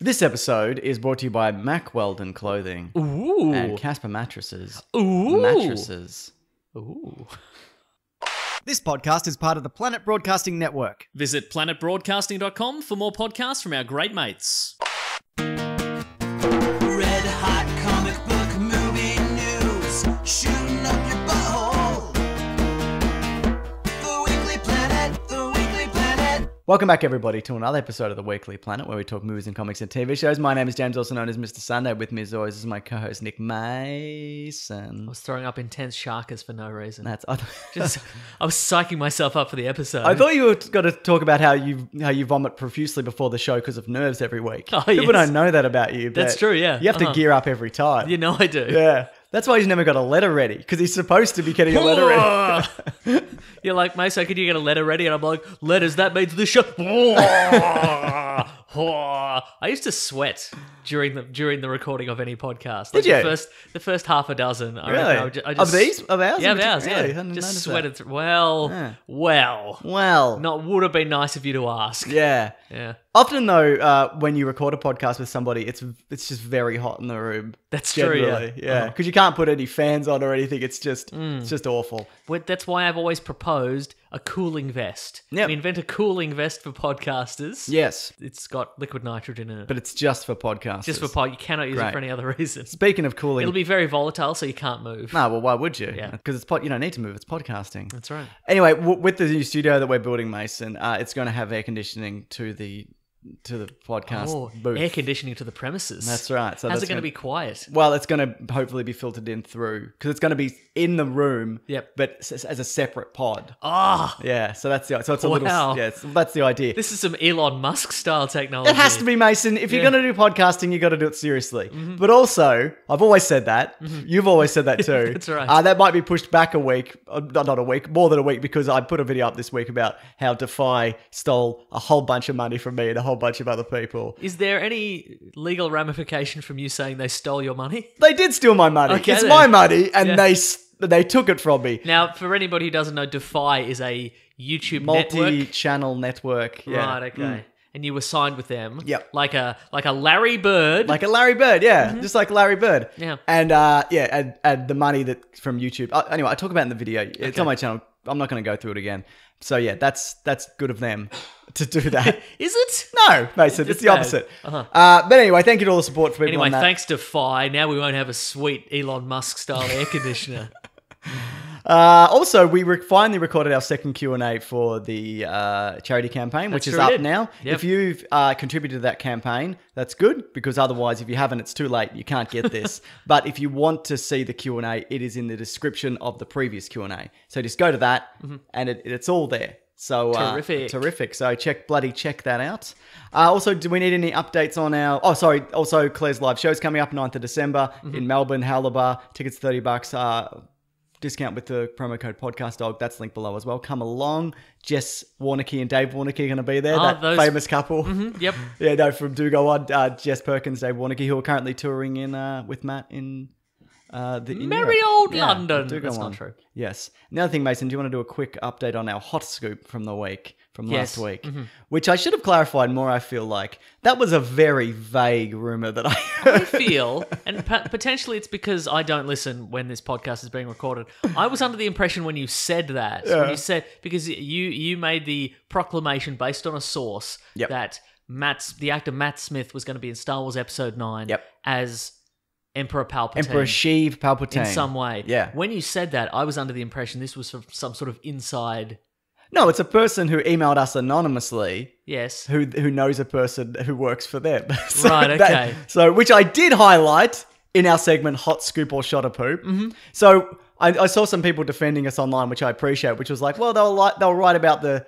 This episode is brought to you by Mack Weldon Clothing. Ooh. And Casper Mattresses. Ooh. Mattresses. Ooh. This podcast is part of the Planet Broadcasting Network. Visit planetbroadcasting.com for more podcasts from our great mates. Red hot comic book movie news, shooting up your butthole. The Weekly Planet, the Weekly Planet. Welcome back, everybody, to another episode of the Weekly Planet, where we talk movies and comics and TV shows. My name is James, also known as Mr. Sunday. With me, as always, is my co-host Nick Mason. I was throwing up intense sharkers for no reason. I was psyching myself up for the episode. thought you were going to talk about how you vomit profusely before the show because of nerves every week. Oh, People yes. don't know that about you. That's but true, yeah. You have to gear up every time. You know I do. Yeah. That's why he's never got a letter ready, because he's supposed to be getting a letter ready. You're like, Maso, could you get a letter ready? And I'm like, letters, that means the show. I used to sweat during the recording of any podcast. Did you? The first half a dozen. I Really? reckon I just, Of these? Of ours? Yeah, of ours, Really? I yeah. hadn't Just noticed sweated that. through. Well. Well. Not would have been nice of you to ask. Yeah. Yeah. Often, though, when you record a podcast with somebody, it's just very hot in the room. That's true, yeah. Generally. Yeah. Because you can't put any fans on or anything. It's just awful. That's why I've always proposed a cooling vest. Yep. We invent a cooling vest for podcasters. Yes. It's got liquid nitrogen in it. But it's just for podcasts. Just for pod. You cannot use Great. it for any other reason. Speaking of cooling. It'll be very volatile, so you can't move. No, well, why would you? Yeah. Because you don't need to move. It's podcasting. That's right. Anyway, with the new studio that we're building, Mason, it's going to have air conditioning to the podcast booth. Air conditioning to the premises. That's right. So How's that's it going to be quiet? Well, it's going to hopefully be filtered in through, because it's going to be in the room. Yep. But as a separate pod. Ah, Yeah. So that's it's a little. Wow. Yeah. That's the idea. this is some Elon Musk style technology. It has to be, Mason. If you're Yeah. going to do podcasting, you got to do it seriously. But also, I've always said that. You've always said that too. That's right. That might be pushed back a week, not a week, more than a week, because I put a video up this week about how Defy stole a whole bunch of money from me and a whole bunch of other people. Is there any legal ramification from you saying they stole your money? They did steal my money. Okay, it's then. my money, and Yeah. they took it from me. Now, for anybody who doesn't know, Defy is a YouTube network. Multi-channel network. Yeah. Right, okay. And you were signed with them. Yep. Like a Larry Bird. Like a Larry Bird, yeah. Just like Larry Bird. Yeah. And and the money that from YouTube. Anyway, I talk about it in the video. It's on my channel. I'm not going to go through it again. So yeah, that's good of them to do that. Is it? No, Mason, it's the bad. opposite. Uh-huh. But anyway, thank you to all the support for people Anyway, on that. thanks Defy. Now we won't have a sweet Elon Musk style air conditioner. Also, we finally recorded our second Q&A for the charity campaign, which is true, we up did. now. Yep. If you've contributed to that campaign, that's good, because otherwise, if you haven't, it's too late. You can't get this. But if you want to see the Q&A, it is in the description of the previous Q&A. So just go to that, and it's all there. So terrific. So check that out. Also, do we need any updates on our? Oh, sorry. Also, Claire's live show's coming up 9th of December in Melbourne, Halabar. Tickets $30. Discount with the promo code Podcast Dog. That's linked below as well. Come along. Jess Warnicky and Dave Warnicky are going to be there. That famous couple. Yep. Yeah, no, from Do Go On. Jess Perkins, Dave Warnicky, who are currently touring in with Matt in Merry Europe. old Yeah, London. Do Go That's On. not true. Yes. Another thing, Mason, do you want to do a quick update on our hot scoop from the week, from Yes. last week? Which I should have clarified more, I feel like. That was a very vague rumor that I I feel, and potentially it's because I don't listen when this podcast is being recorded. I was under the impression when you said that, when you said, because you made the proclamation based on a source Yep. that the actor Matt Smith was going to be in Star Wars Episode 9 Yep. as Emperor Palpatine. Emperor Sheev Palpatine. in some way. Yeah. When you said that, I was under the impression this was some sort of inside. No, it's a person who emailed us anonymously Yes. who knows a person who works for them. Right, okay. Which I did highlight in our segment Hot Scoop or Shot of Poop. So I saw some people defending us online, which I appreciate, which was like, well, they'll write about the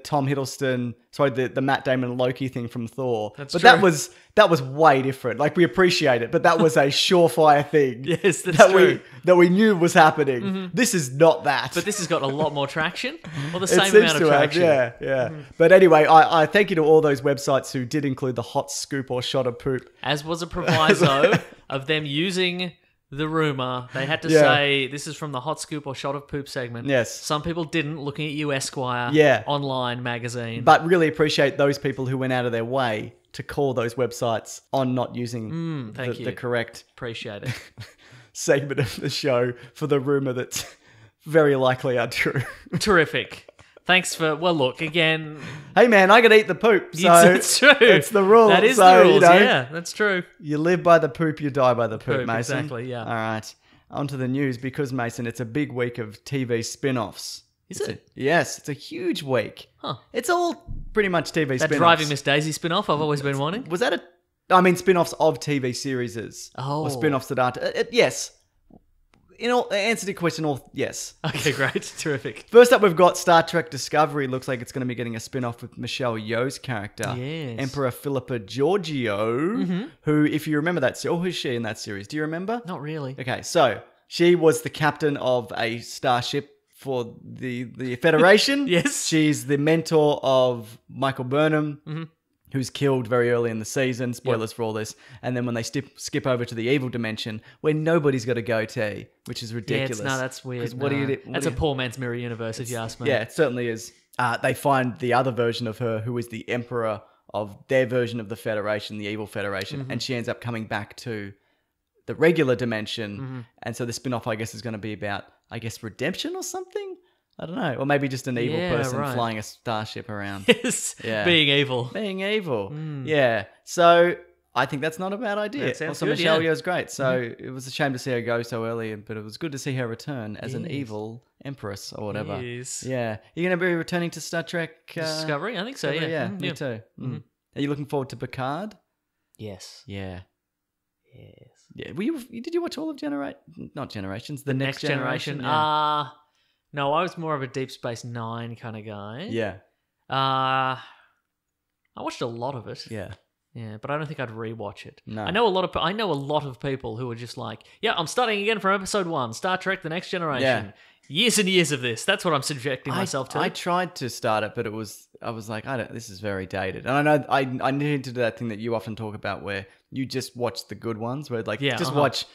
Tom Hiddleston, the Matt Damon Loki thing from Thor. That's but true. that was way different. Like, we appreciate it, but that was a surefire thing. Yes, that's that true. that we knew was happening. This is not that. But this has got a lot more traction, or the It same seems amount of to have, traction. yeah. But anyway, I thank you to all those websites who did include the hot scoop or shot of poop. As was a proviso of them using the rumor. They had to Yeah. say, this is from the hot scoop or shot of poop segment. Yes. Some people didn't, looking at you, Esquire. Yeah. Online magazine. But really appreciate those people who went out of their way to call those websites on not using thank you. the correct Appreciate it. segment of the show for the rumor that's very likely untrue. Terrific. Thanks for, well, look, again, Hey man, I gotta eat the poop. So it's true. It's the rule. That is so, the rules, you know, yeah, that's true. You live by the poop, you die by the poop, Mason. exactly, yeah. All right. On to the news because, Mason, it's a big week of TV spin-offs. Is it? Yes, it's a huge week. Huh. It's all pretty much TV That spin-offs. Driving Miss Daisy spin-off I've always been wanting. Was that a... I mean, spin-offs of TV series. Oh. Or spin-offs that aren't... yes. In all answer to your question, all yes. Okay, great. Terrific. First up, we've got Star Trek Discovery. Looks like it's going to be getting a spin-off with Michelle Yeoh's character, Yes. Emperor Philippa Georgiou, who, if you remember that... Oh, who's she in that series? Do you remember? Not really. Okay, so she was the captain of a starship for the Federation. Yes. She's the mentor of Michael Burnham, who's killed very early in the season. Spoilers for all this. And then when they skip over to the evil dimension, where nobody's got a goatee, which is ridiculous. Yeah, that's weird. 'Cause what do you do? That's a poor man's mirror universe, if you ask me. Yeah, it certainly is. They find the other version of her, who is the emperor of their version of the Federation, the evil Federation, and she ends up coming back to the regular dimension. And so the spin-off, I guess, is going to be about, I guess, redemption or something? I don't know. Or maybe just an evil Yeah, person right. flying a starship around. Yes. Yeah. Being evil. Being evil. Yeah. So I think that's not a bad idea. That sounds Also, good, Michelle yeah. Yeoh's great. So it was a shame to see her go so early, but it was good to see her return as an Yes. evil empress or whatever. Yes. Yeah. You're going to be returning to Star Trek? Discovery? I think so, yeah. Yeah, Mm, me yeah. too. Are you looking forward to Picard? Yes. Yeah. Yes. Yeah. Did you watch all of not Generations, the Next Generation. Yeah. No, I was more of a Deep Space Nine kind of guy. Yeah. I watched a lot of it. Yeah. Yeah, but I don't think I'd rewatch it. No. I know a lot of people who are just like, yeah, I'm starting again from episode 1, Star Trek: The Next Generation. Yeah. Years and years of this. That's what I'm subjecting myself to. I tried to start it, but I was like, this is very dated. And I know I need to do that thing that you often talk about where you just watch the good ones, where like just watch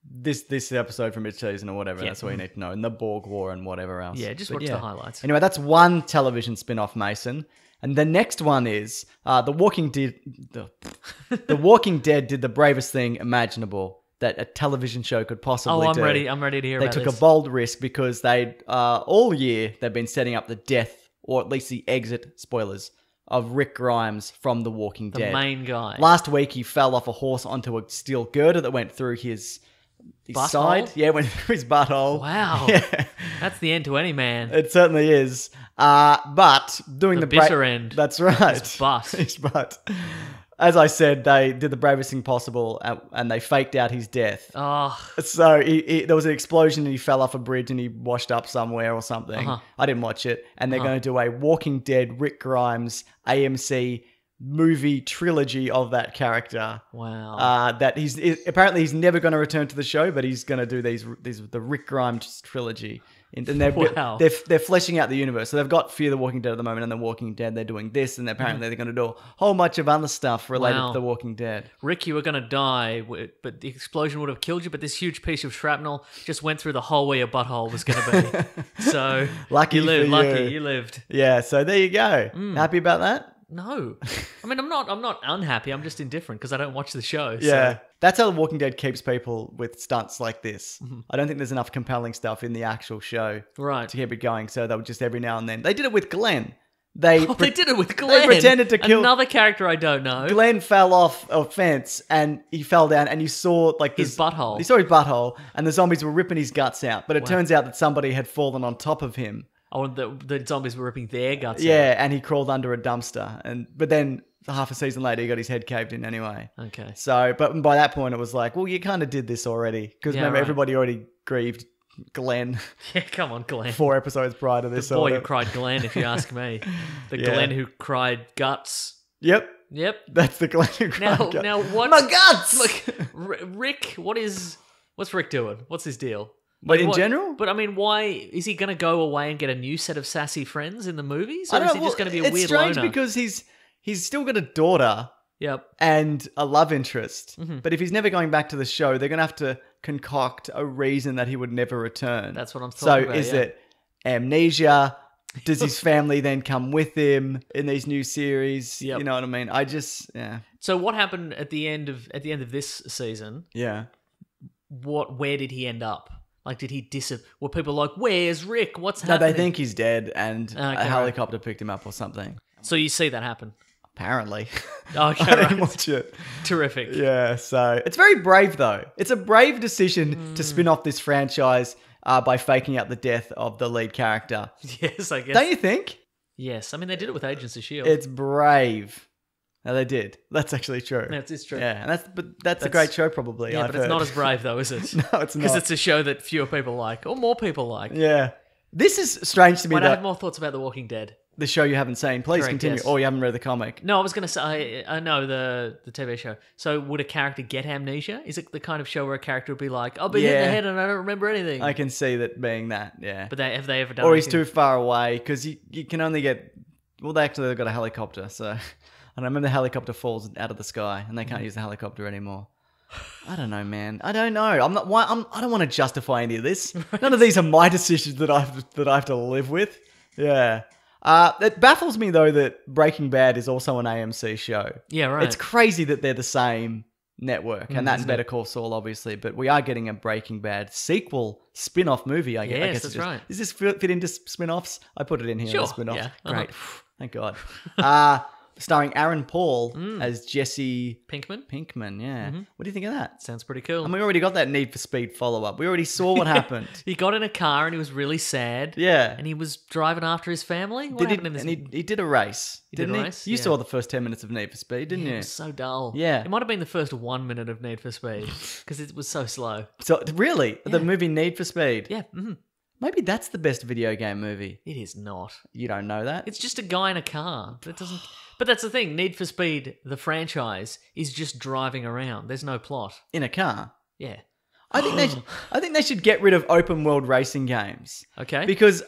this episode from each season or whatever. Yeah. That's all you need to know. And the Borg War and whatever else. Yeah, just But watch the highlights. Anyway, that's one television spin-off, Mason. And the next one is The Walking Dead. The Walking Dead did the bravest thing imaginable that a television show could possibly do. I'm ready to hear They about took this. a bold risk because all year they've been setting up the death, or at least the exit, spoilers, of Rick Grimes from The Walking The Dead. main guy. Last week he fell off a horse onto a steel girder that went through his Butthole? side. Yeah, went through his butthole. Wow. Yeah. That's the end to any man. It certainly is. But doing The the bitter end. That's right. His butt. His butt. As I said, they did the bravest thing possible, and they faked out his death. Oh, So there was an explosion and he fell off a bridge and he washed up somewhere or something. I didn't watch it. And they're going to do a Walking Dead Rick Grimes AMC movie trilogy of that character. wow. That apparently he's never going to return to the show, but he's going to do the Rick Grimes trilogy. And Wow. they're fleshing out the universe. So they've got Fear the Walking Dead at the moment, and The Walking Dead, they're doing this, and apparently they're going to do a whole bunch of other stuff related Wow. to The Walking Dead. Rick, you were going to die, but the explosion would have killed you, but this huge piece of shrapnel just went through the hole where your butthole was going to be. So, Lucky you lived. for you. Lucky, you lived. Yeah, so there you go. Happy about that? No. I mean, I'm not unhappy. I'm just indifferent because I don't watch the show. Yeah. So. That's how The Walking Dead keeps people with stunts like this. I don't think there's enough compelling stuff in the actual show Right. to keep it going. So they'll just every now and then. They did it with Glenn. They did it with Glenn. pretended to kill- another character I don't know. Glenn fell off a fence and he fell down and you saw like His butthole. You saw his butthole and the zombies were ripping his guts out. But it turns out that somebody had fallen on top of him. Oh, the zombies were ripping their guts out. Yeah, and he crawled under a dumpster. But then half a season later, he got his head caved in anyway. Okay. So, but by that point, it was like, well, you kind of did this already. Because Yeah, remember, right. everybody already grieved Glenn Yeah, come on, Glenn. 4 episodes prior to this. The boy or who whatever. cried Glenn, if you ask me. The Yeah. Glenn who cried guts. Yep, Yep. that's the Glenn who cried guts. Now what? My guts! Look, Rick, what's Rick doing? What's his deal? But in general? But I mean, why is he going to go away and get a new set of sassy friends in the movies? Or I don't is know. he just going to be a It's weird strange loner? because he's still got a daughter Yep. and a love interest. Mm-hmm. But if he's never going back to the show, they're going to have to concoct a reason that he would never return. That's what I'm So talking about, is yeah. it amnesia? Does his family then come with him in these new series? Yep. You know what I mean? Yeah. So what happened at the end of this season? Yeah. Where did he end up? Like, did he were people like, where's Rick? What's No, happening? they think he's dead and a Okay, helicopter picked him up or something. So you see that happen. Apparently. Okay, I didn't right. watch it. Terrific. Yeah, so it's very brave though. It's a brave decision to spin off this franchise by faking out the death of the lead character. Yes, I guess. Don't you think? Yes. I mean, they did it with Agents of S.H.I.E.L.D. It's brave. No, they did. That's actually true. It's true. Yeah, and that's a great show probably. Yeah, I've but it's heard. not as brave though, is it? No, it's Because not. it's a show that fewer people like, or more people like. Yeah. This is strange to me Wait, I that have more thoughts about The Walking Dead. the show you haven't seen. Please Correct, continue. yes. Or you haven't read the comic. No, I was going to say, I know the TV show. So would a character get amnesia? Is it the kind of show where a character would be like, I've been hit in the Yeah. head and I don't remember anything? I can see that being that, yeah. But have they ever done Or he's anything? too far away because you can only get. Well, they've got a helicopter, so I remember the helicopter falls out of the sky and they can't use the helicopter anymore. I don't know, man. I don't know. I don't want to justify any of this. None of these are my decisions that I have to live with. Yeah. It baffles me though that Breaking Bad is also an AMC show. Yeah, right. It's crazy that they're the same network, and that's isn't Better Call Saul, obviously. But we are getting a Breaking Bad sequel spin-off movie. I guess. Yes, I guess that's it just, right. Does this fit into spin-offs? I put it in here. Sure, As spin-offs. yeah. Great. Thank God. Starring Aaron Paul as Jesse Pinkman? Yeah. What do you think of that? Sounds pretty cool. And we already got that Need for Speed follow-up. We already saw what happened. He got in a car and he was really sad. Yeah. And he was driving after his family. What Did he, happened in this? and he did a race. He did didn't a race? You Yeah. saw the first 10 minutes of Need for Speed, didn't It you? was so dull. Yeah. It might have been the first 1 minute of Need for Speed because it was so slow. So really, the movie Need for Speed. Yeah, Maybe that's the best video game movie. it is not. You don't know that? It's just a guy in a car. That doesn't. But that's the thing. Need for Speed, the franchise, is just driving around. There's no plot. In a car. Yeah. I think they should get rid of open world racing games Okay. because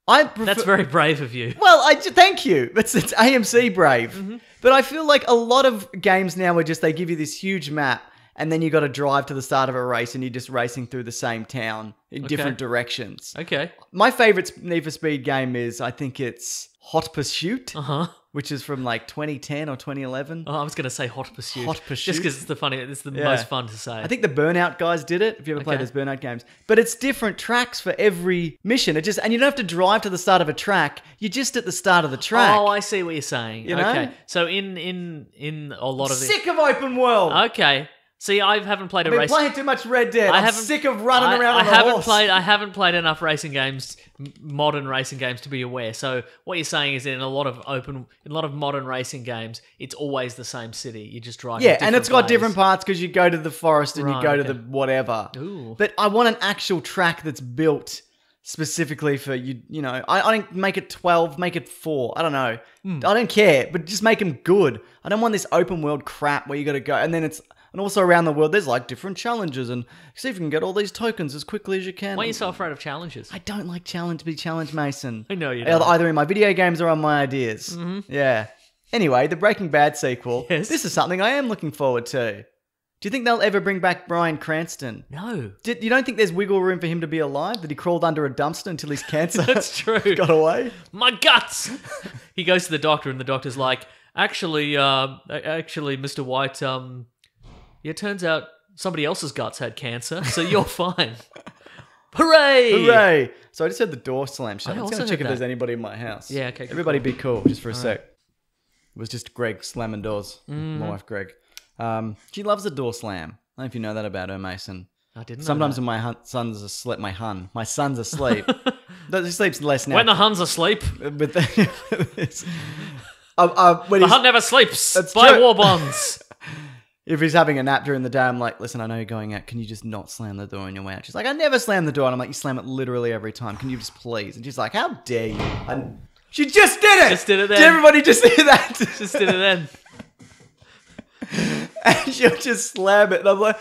I prefer, That's very brave of you. well. Thank you. It's AMC brave, Mm-hmm. but I feel like a lot of games now are just they give you this huge map and then you got to drive to the start of a race and you're just racing through the same town in different directions. Okay. My favorite Need for Speed game is I think it's Hot Pursuit, Uh-huh. which is from like 2010 or 2011. Oh, I was going to say Hot Pursuit. Hot Pursuit? Just because it's the Yeah. most fun to say. I think the Burnout guys did it. If you ever played Okay. those Burnout games, but it's different tracks for every mission. And you don't have to drive to the start of a track. You're just at the start of the track. Oh, I see what you're saying. You know? Okay. So in a lot of Sick of open world. Okay. See, I haven't played I've a been race. playing too much Red Dead. I I'm haven't- sick of running around on a horse. I haven't played enough racing games, modern racing games, to be aware. So what you're saying is that in a lot of modern racing games, it's always the same city. You just drive. Yeah, and it's got different parts because you go to the forest and you Right, go to okay. the whatever. Ooh. But I want an actual track that's built specifically for you. You know, I don't make it 12, make it 4. I don't know. I don't care, but just make them good. I don't want this open world crap where you got to go and then it's. And also around the world, there's like different challenges and see if you can get all these tokens as quickly as you can. Why are you so afraid of challenges? I don't like challenge, Mason. I know you don't. Either in my video games or on my ideas. Yeah. Anyway, the Breaking Bad sequel. Yes. This is something I am looking forward to. Do you think they'll ever bring back Bryan Cranston? No. You don't think there's wiggle room for him to be alive? That he crawled under a dumpster until his cancer That's true. got away? My guts! He goes to the doctor and the doctor's like, actually, Mr. White, yeah, it turns out somebody else's guts had cancer, so you're fine. Hooray! Hooray! So I just heard the door slam shut. I I'm just also going to check heard if there's that. anybody in my house. Yeah, okay, good Everybody call. be cool just for a sec. It was just Greg slamming doors. My wife, Greg. She loves a door slam. I don't know if you know that about her, Mason. I didn't know Sometimes that. when my son's asleep, my son's asleep. He sleeps less now. When the Huns asleep, But when the Hun never sleeps. That's Buy true. war bonds. if he's having a nap during the day, I'm like, listen, I know you're going out. Can you just not slam the door on your way out? She's like, I never slam the door. And I'm like, you slam it literally every time. Can you just please? And she's like, how dare you? And she just did it. Just did it then. Did everybody just hear that? Just did it then. And she'll just slam it. And I'm like,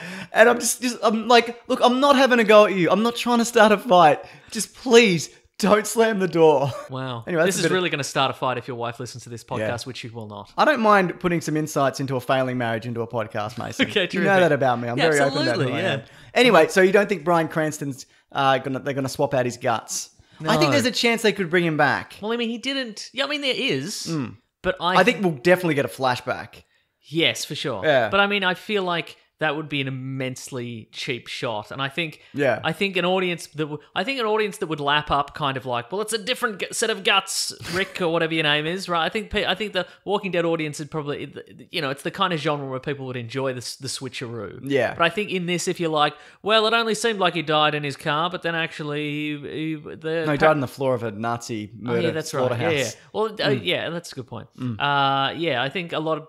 I'm like, look, I'm not having a go at you. I'm not trying to start a fight. Just please don't slam the door. Wow. Anyway, that's this a is bit of- really going to start a fight if your wife listens to this podcast, Yeah. which she will not. I don't mind putting some insights into a failing marriage into a podcast, Mason. Okay, You know terrific. that about me. I'm Yeah, very open about who absolutely, I yeah. am. Anyway, so you don't think Bryan Cranston's they're gonna swap out his guts? I think there's a chance they could bring him back. Well, I mean, he didn't. Yeah, I mean, there is. But I think we'll definitely get a flashback. Yes, for sure. Yeah. But I mean, I feel like that would be an immensely cheap shot, and I think an audience that would lap up kind of like, well, it's a different set of guts, Rick, or whatever your name is, right? I think the Walking Dead audience would probably, it's the kind of genre where people would enjoy the switcheroo. Yeah. But I think in this, if you're like, well, it only seemed like he died in his car, but then actually he died on the floor of a Nazi murder that's slaughterhouse. right. Yeah. Well, yeah, that's a good point. I think a lot of.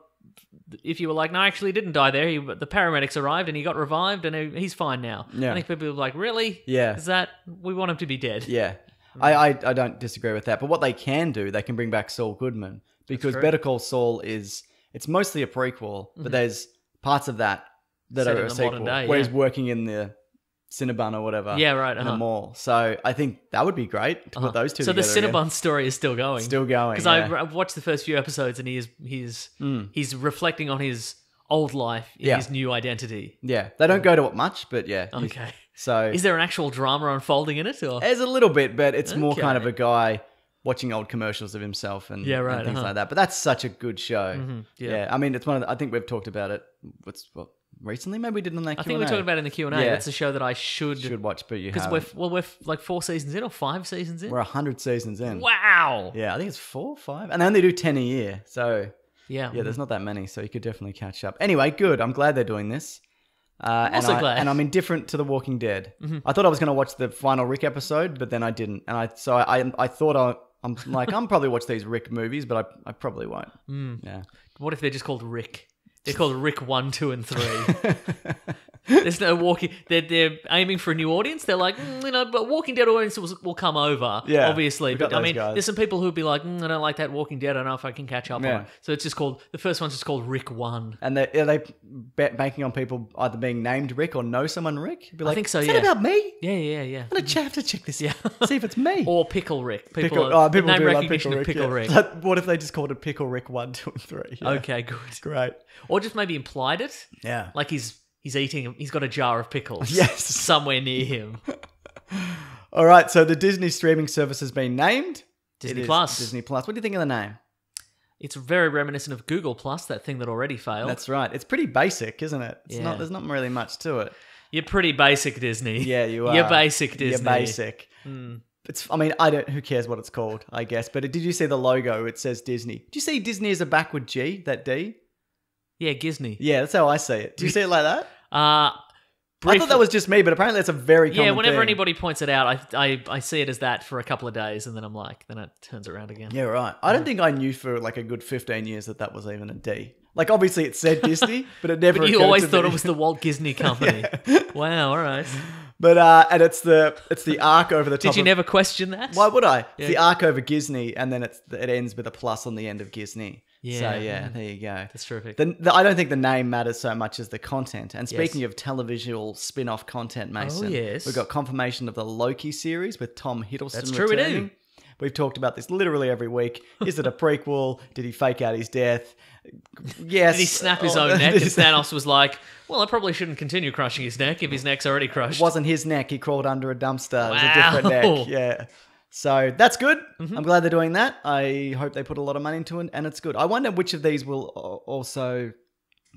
If you were like, no, actually, he didn't die there. The paramedics arrived and he got revived and he's fine now. Yeah. I think people were like, really? Yeah. Is that we want him to be dead? Yeah. I don't disagree with that. But what they can do, they can bring back Saul Goodman because Better Call Saul it's mostly a prequel, but there's parts of that Set are in a the sequel modern day, where yeah. he's working in the Cinnabon or whatever. Yeah, right. In the mall. So I think that would be great to put those two together. So the Cinnabon story is still going. Still going. Because I've watched the first few episodes and he's reflecting on his old life in his new identity. Yeah. They don't go to it much, but yeah. Okay. So is there an actual drama unfolding in it? Or? There's a little bit, but it's more kind of a guy watching old commercials of himself and, and things like that. But that's such a good show. Yeah. I mean, it's one of I think we've talked about it. Recently? Maybe we did on that Q&A. I think we talked about it in the Q&A. Yeah. That's a show that I should watch, but you because haven't. we're like 4 seasons in or 5 seasons in. We're 100 seasons in. Wow. Yeah, I think it's 4 or 5. And they only do 10 a year. So, yeah, there's not that many. So you could definitely catch up. Anyway, good. I'm glad they're doing this. Also glad. And I'm indifferent to The Walking Dead. I thought I was going to watch the final Rick episode, but then I didn't. And I thought I'm like, I'm probably watch these Rick movies, but I probably won't. Yeah. What if they're just called Rick? They're called Rick 1, 2, and 3. There's no walking. They're aiming for a new audience. They're like, but Walking Dead audience will come over. Yeah, obviously. But I mean, there's some people who'd be like, I don't like that Walking Dead. I don't know if I can catch up on it. So it's just called the first one's just called Rick 1. And are they banking on people either being named Rick or know someone Rick? Be like, I think so. Is yeah. that about me? Yeah. I'm gonna have to check this. Yeah, see if it's me. Or Pickle Rick. People do name like recognition of Pickle Rick. So what if they just called it Pickle Rick 1, 2, and 3? Yeah. Okay, good. Great. Or just maybe implied it. Yeah. Like he's eating. He's got a jar of pickles. Yes. Somewhere near him. All right. So the Disney streaming service has been named Disney Plus. Disney Plus. What do you think of the name? It's very reminiscent of Google Plus, that thing that already failed. That's right. It's pretty basic, isn't it? Yeah. There's not really much to it. You're pretty basic, Disney. Yeah, you are. You're basic, Disney. You're basic. Who cares what it's called, I guess. But did you see the logo? It says Disney. Did you see Disney as a backward G, that D? Yeah, Gisney. Yeah, that's how I see it. Do you see it like that? I I thought that was just me, but apparently it's a very common thing. whenever anybody points it out, I see it as that for a couple of days, and then then it turns around again. Yeah, right. I don't think I knew for like a good 15 years that was even a D. Like, obviously it said Disney, but it never But you occurred always to thought me. it was the Walt Disney Company. Wow, all right. But and it's the arc over the top. Did you never question that? Why would I? It's the arc over Gisney, and then it ends with a plus on the end of Gisney. Yeah. So yeah, there you go. That's terrific. I don't think the name matters so much as the content. And speaking of televisual spin-off content, Mason, yes. we've got confirmation of the Loki series with Tom Hiddleston That's true, we do. returning. We've talked about this literally every week. Is it a prequel? Did he fake out his death? Yes. Did he snap his own neck? And Thanos was like, well, I probably shouldn't continue crushing his neck if his neck's already crushed. It wasn't his neck. He crawled under a dumpster. It was a Wow. different neck. Yeah. So that's good. I'm glad they're doing that. I hope they put a lot of money into it, and it's good. I wonder which of these will also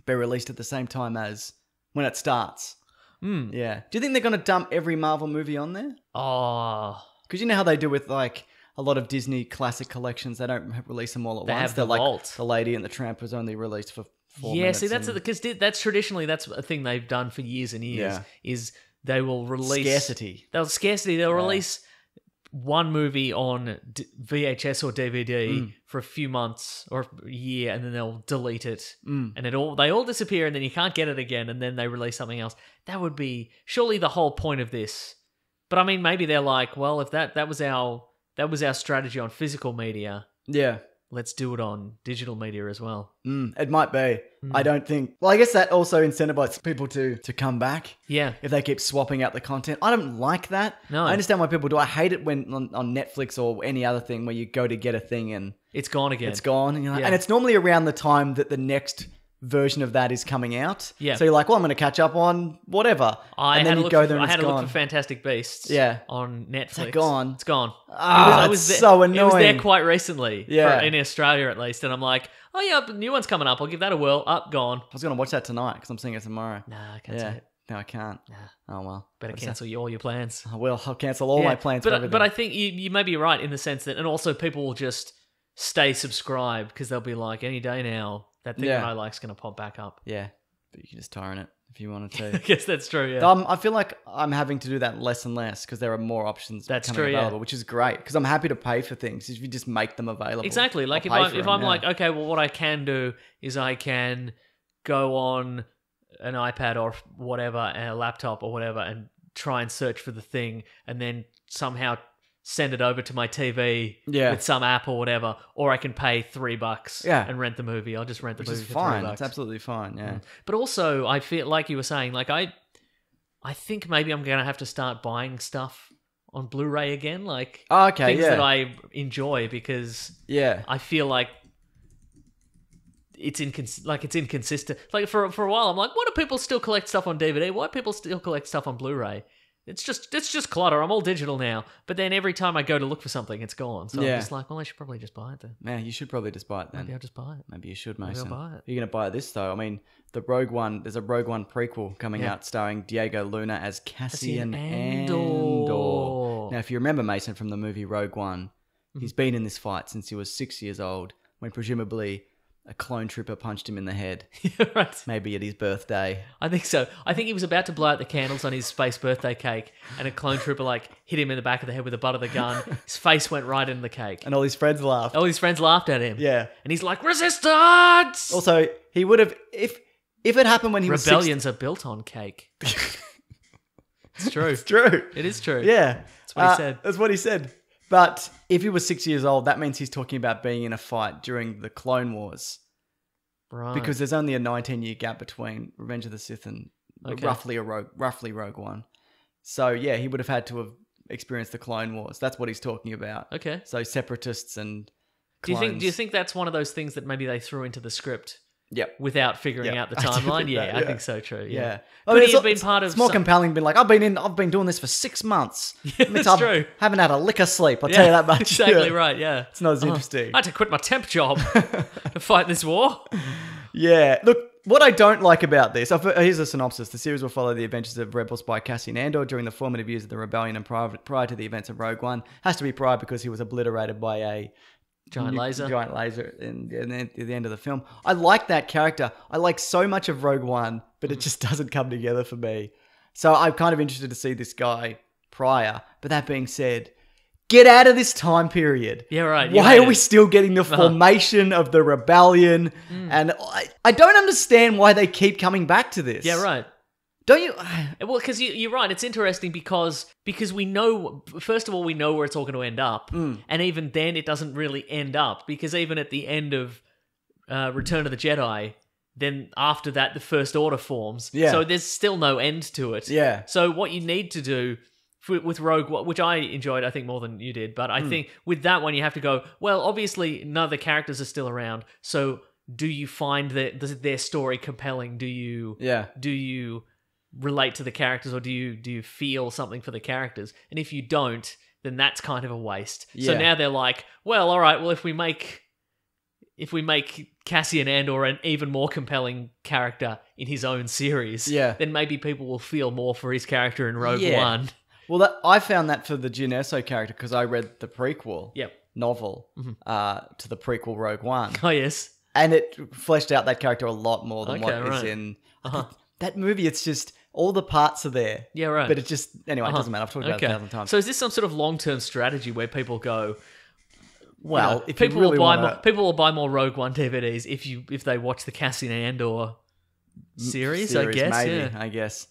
be released at the same time as when it starts. Yeah. Do you think they're going to dump every Marvel movie on there? Oh. Because you know how they do with like a lot of Disney classic collections. They don't release them all at They once. have the They're like vault. The Lady and the Tramp was only released for 4 Yeah, minutes. see, that's and- because that's traditionally that's a thing they've done for years and years. Yeah. Is they will release Scarcity. They'll release one movie on VHS or DVD for a few months or a year, and then they'll delete it, and they all disappear, and then you can't get it again, and then they release something else. That would be surely the whole point of this. But I mean, maybe they're like, well, if that was our strategy on physical media, Yeah. let's do it on digital media as well. It might be. I don't think... Well, I guess that also incentivizes people to come back. Yeah. If they keep swapping out the content. I don't like that. No. I understand why people do. I hate it when on Netflix or any other thing where you go to get a thing and It's gone again. it's gone. And, you're like, Yeah. and it's normally around the time that the next version of that is coming out. Yeah. So you're like, well, I'm going to catch up on whatever. I and then had a you look go for, there and I it's had a gone. look for Fantastic Beasts. Yeah. On Netflix. that gone? It's gone. Ah, I was that's there, so It was there annoying. quite recently. Yeah. In Australia at least, and I'm like, oh yeah, the new one's coming up. I'll give that a whirl. Up, gone. I was going to watch that tonight because I'm seeing it tomorrow. Nah, I can't see it. No, I can't. Oh, well. Better What's cancel all your plans. that? I will. I'll cancel all my plans for everything. But I think you may be right in the sense that, and also people will just stay subscribed because they'll be like, any day now, that thing that I like's going to pop back up. Yeah. But you can just torrent it if you wanted I to. guess that's true, yeah. I feel like I'm having to do that less and less because there are more options That's becoming true, yeah. available, which is great because I'm happy to pay for things if you just make them available. Exactly. Like I'll if pay for I'm them, like, okay, well, what I can do is I can go on an iPad or whatever, and a laptop or whatever, and try and search for the thing, and then somehow send it over to my TV with some app or whatever, or I can pay $3 and rent the movie. I'll just rent the which movie is for fine. $3. It's absolutely fine. Yeah. But also, I feel like you were saying, like I think maybe I'm gonna have to start buying stuff on Blu-ray again, like things that I enjoy, because I feel like it's inconsistent. Like for a while, I'm like, why do people still collect stuff on DVD? Why do people still collect stuff on Blu-ray? It's just clutter. I'm all digital now. But then every time I go to look for something, it's gone. So I'm just like, well, I should probably just buy it then. Man, you should probably just buy it then. Maybe I'll just buy it. Maybe you should, Maybe Mason. I'll buy it. You're going to buy this though. I mean, there's a Rogue One prequel coming out starring Diego Luna as Cassian Andor. Now, if you remember Mason from the movie Rogue One, he's been in this fight since he was 6 years old, when presumably a clone trooper punched him in the head. Right. Maybe at his birthday. I think so. I think he was about to blow out the candles on his space birthday cake, and a clone trooper hit him in the back of the head with the butt of the gun. His face went right in the cake. And all his friends laughed. All his friends laughed at him. Yeah. And he's like, resistance! Also, he would have, if it happened when he was Rebellions are built on cake. It's true. It's true. It is true. Yeah. That's what he said. That's what he said. But if he was 6 years old, that means he's talking about being in a fight during the Clone Wars. Right. Because there's only a 19-year gap between Revenge of the Sith and roughly Rogue One. So yeah, he would have had to have experienced the Clone Wars. That's what he's talking about. Okay. So separatists and Do clones. you think that's one of those things that maybe they threw into the script Yep. without figuring out the I do timeline? think Yeah, that, I yeah. think so too. Yeah. Yeah. I Could mean, he have been part of it's more some- compelling being like, I've been doing this for 6 months. Yeah, It means that's true. Haven't had a lick of sleep, I'll tell you that much. Exactly Yeah. right, yeah. It's not as interesting. I had to quit my temp job to fight this war. Yeah. Look, what I don't like about this, here's a synopsis. The series will follow the adventures of rebel spy Cassian Andor during the formative years of the rebellion and prior to the events of Rogue One. Has to be prior because he was obliterated by a Giant laser. in the end of the film. I like that character. I like so much of Rogue One, but it just doesn't come together for me. So I'm kind of interested to see this guy prior. But that being said, get out of this time period. Yeah, right. Why are we still getting the formation of the rebellion? And I don't understand why they keep coming back to this. Yeah, right. Don't you? Well, because you're right. It's interesting because we know, first of all, we know where it's all going to end up. And even then, it doesn't really end up. Because even at the end of Return of the Jedi, then after that, the First Order forms. Yeah. So there's still no end to it. Yeah. So what you need to do with Rogue One, which I enjoyed, I think, more than you did, but I think with that one, you have to go, well, obviously, none of the characters are still around. So do you find their story compelling? Do you relate to the characters, or do you feel something for the characters? And if you don't, then that's kind of a waste. So now they're like, well, all right, well, if we make Cassian Andor an even more compelling character in his own series, then maybe people will feel more for his character in Rogue One. Well, I found that for the Jyn Erso character because I read the prequel novel to the prequel Rogue One. Oh, yes. And it fleshed out that character a lot more than what is right. in that movie. It's just all the parts are there. Yeah, right. But it just, anyway, it doesn't matter. I've talked about it 1,000 times. So is this some sort of long-term strategy where people go, well, if people you really will buy more Rogue One DVDs if they watch the Cassian Andor series, I guess. Maybe, I guess.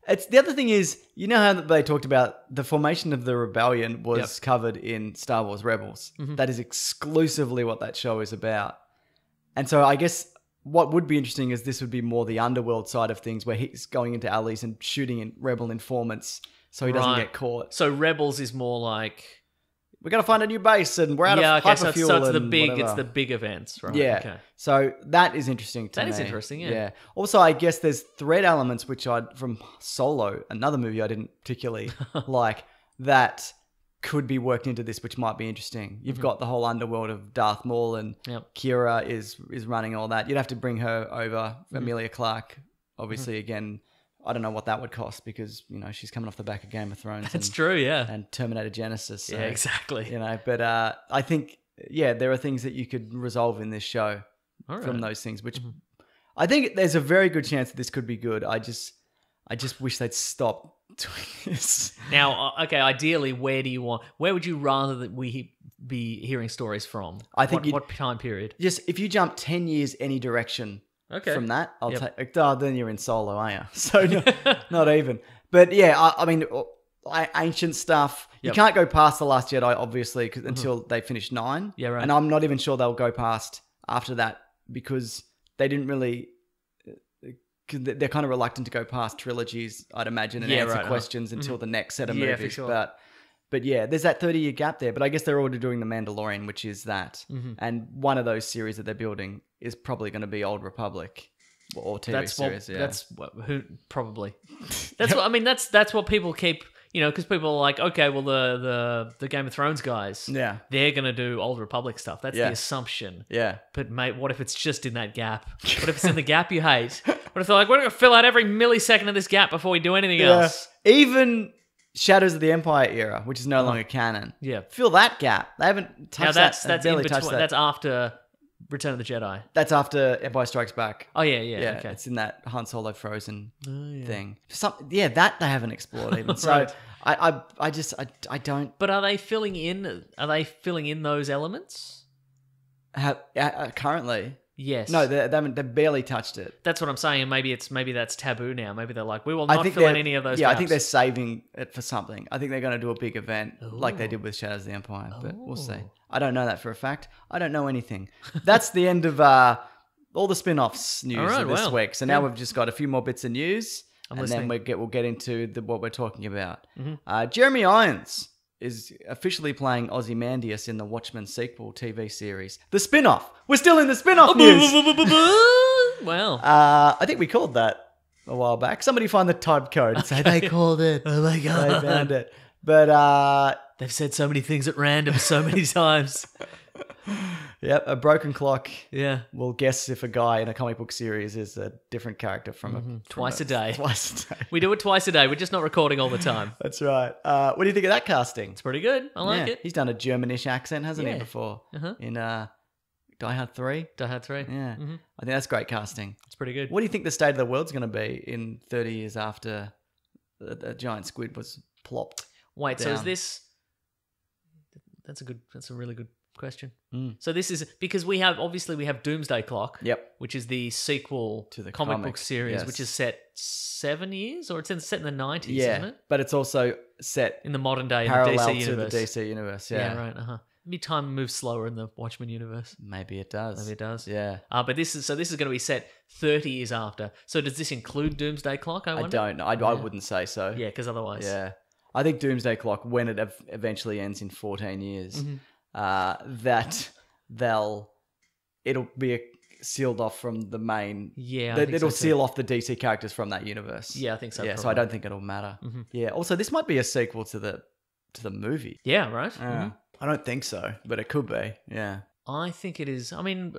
It's the other thing is, you know how they talked about the formation of the rebellion was covered in Star Wars Rebels. That is exclusively what that show is about. And so I guess what would be interesting is this would be more the underworld side of things, where he's going into alleys and shooting in rebel informants so he doesn't get caught. So Rebels is more like we got to find a new base, and we're out of okay, so hyperfuel. it's the and big, whatever. it's the big events, right? Yeah. Okay. So that is interesting to me. That is interesting, yeah. Also, I guess there's thread elements which from Solo, another movie I didn't particularly like, that could be worked into this, which might be interesting. You've got the whole underworld of Darth Maul, and Kira is running all that. You'd have to bring her over, Emilia Clarke, obviously, again. I don't know what that would cost because, she's coming off the back of Game of Thrones. That's true, yeah. And Terminator Genesis. So, yeah, exactly. But I think, there are things that you could resolve in this show from right. those things, which I think there's a very good chance that this could be good. I just wish they'd stop doing this. Now, okay, ideally, where would you rather that we be hearing stories from? I think what time period? Just if you jump 10 years any direction from that, I'll take. Oh, then you're in Solo, aren't you? So not even. But yeah, I mean, ancient stuff. You can't go past The Last Jedi, obviously, until they finish 9. Yeah, right. And I'm not even sure they'll go past after that because they didn't really. They're kind of reluctant to go past trilogies, I'd imagine, and answer questions until the next set of movies. For sure. But yeah, there's that 30-year gap there. But I guess they're already doing The Mandalorian, which is that. And one of those series that they're building is probably going to be Old Republic or TV series. Probably. That's what I mean. That's what people keep. Because people are like, okay, well, the Game of Thrones guys, they're going to do Old Republic stuff. That's the assumption. Yeah. But, mate, what if it's just in that gap? What if it's in the gap you hate? What if they're like, we're going to fill out every millisecond of this gap before we do anything else? Even Shadows of the Empire era, which is no longer canon. Yeah. Fill that gap. They haven't touched that. That's barely in between. touched that. That's after Return of the Jedi. That's after Empire Strikes Back. Oh, yeah. Okay. It's in that Han Solo Frozen thing. That they haven't explored even. So Right. I don't. But are they filling in? Are they filling in those elements? Currently. Yes. No, they've barely touched it. That's what I'm saying. And maybe that's taboo now. Maybe they're like, we will not fill in any of those. Yeah, gaps. I think they're saving it for something. I think they're going to do a big event like they did with Shadows of the Empire. But we'll see. I don't know that for a fact. I don't know anything. That's the end of all the spin-offs news of this week. So now we've just got a few more bits of news. Then we'll get into what we're talking about. Jeremy Irons is officially playing Ozymandias in the Watchmen sequel TV series. The spin-off. We're still in the spin-off news. Well. I think we called that a while back. Somebody find the type code and say they called it. Oh my God. They found it. But they've said so many things at random so many times. Yep, a broken clock. Yeah. Will guess if a guy in a comic book series is a different character from twice a day. Twice a day. We do it twice a day. We're just not recording all the time. That's right. What do you think of that casting? It's pretty good. I like it. He's done a Germanish accent, hasn't he, Yeah. before? In Die Hard 3? Die Hard 3. Yeah. I think that's great casting. It's pretty good. What do you think the state of the world's going to be in 30 years after the giant squid was plopped? Wait, down? so is this... That's a really good question. So this is... Because we have Doomsday Clock. Yep. Which is the sequel To the comic book comic, series, yes. which is set 7 years? Or it's set in the 90s, Yeah, isn't it? but it's also set In the modern day, in the parallel DC to universe. the DC universe. Yeah, Right, Maybe time moves slower in the Watchmen universe. Maybe it does. Maybe it does. Yeah. But this is going to be set 30 years after. So does this include Doomsday Clock? I I wonder. don't know. I wouldn't say so. Yeah, because otherwise. Yeah. I think Doomsday Clock, when it eventually ends in 14 years, that it'll be sealed off from the main. Yeah, I think it'll so too. seal off the DC characters from that universe. Yeah, I think so. Yeah, so I probably. don't think it'll matter. Yeah. Also, this might be a sequel to the movie. Yeah, right. I don't think so, but it could be. Yeah. I think it is. I mean,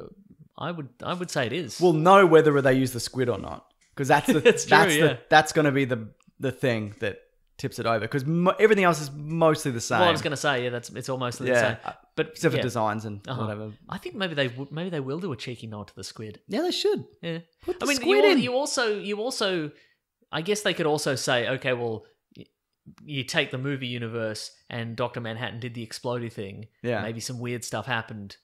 I would say it is. We'll know whether they use the squid or not, because that's the That's true, that's going to be the thing that tips it over, because everything else is mostly the same. Well, I was going to say, it's almost the same. But except for designs and Uh-huh. whatever. I think maybe they will do a cheeky nod to the squid. Yeah, they should. Yeah. Put the I mean, squid in. you also, I guess they could also say, okay, well, you take the movie universe and Dr. Manhattan did the explodey thing. Yeah. Maybe some weird stuff happened.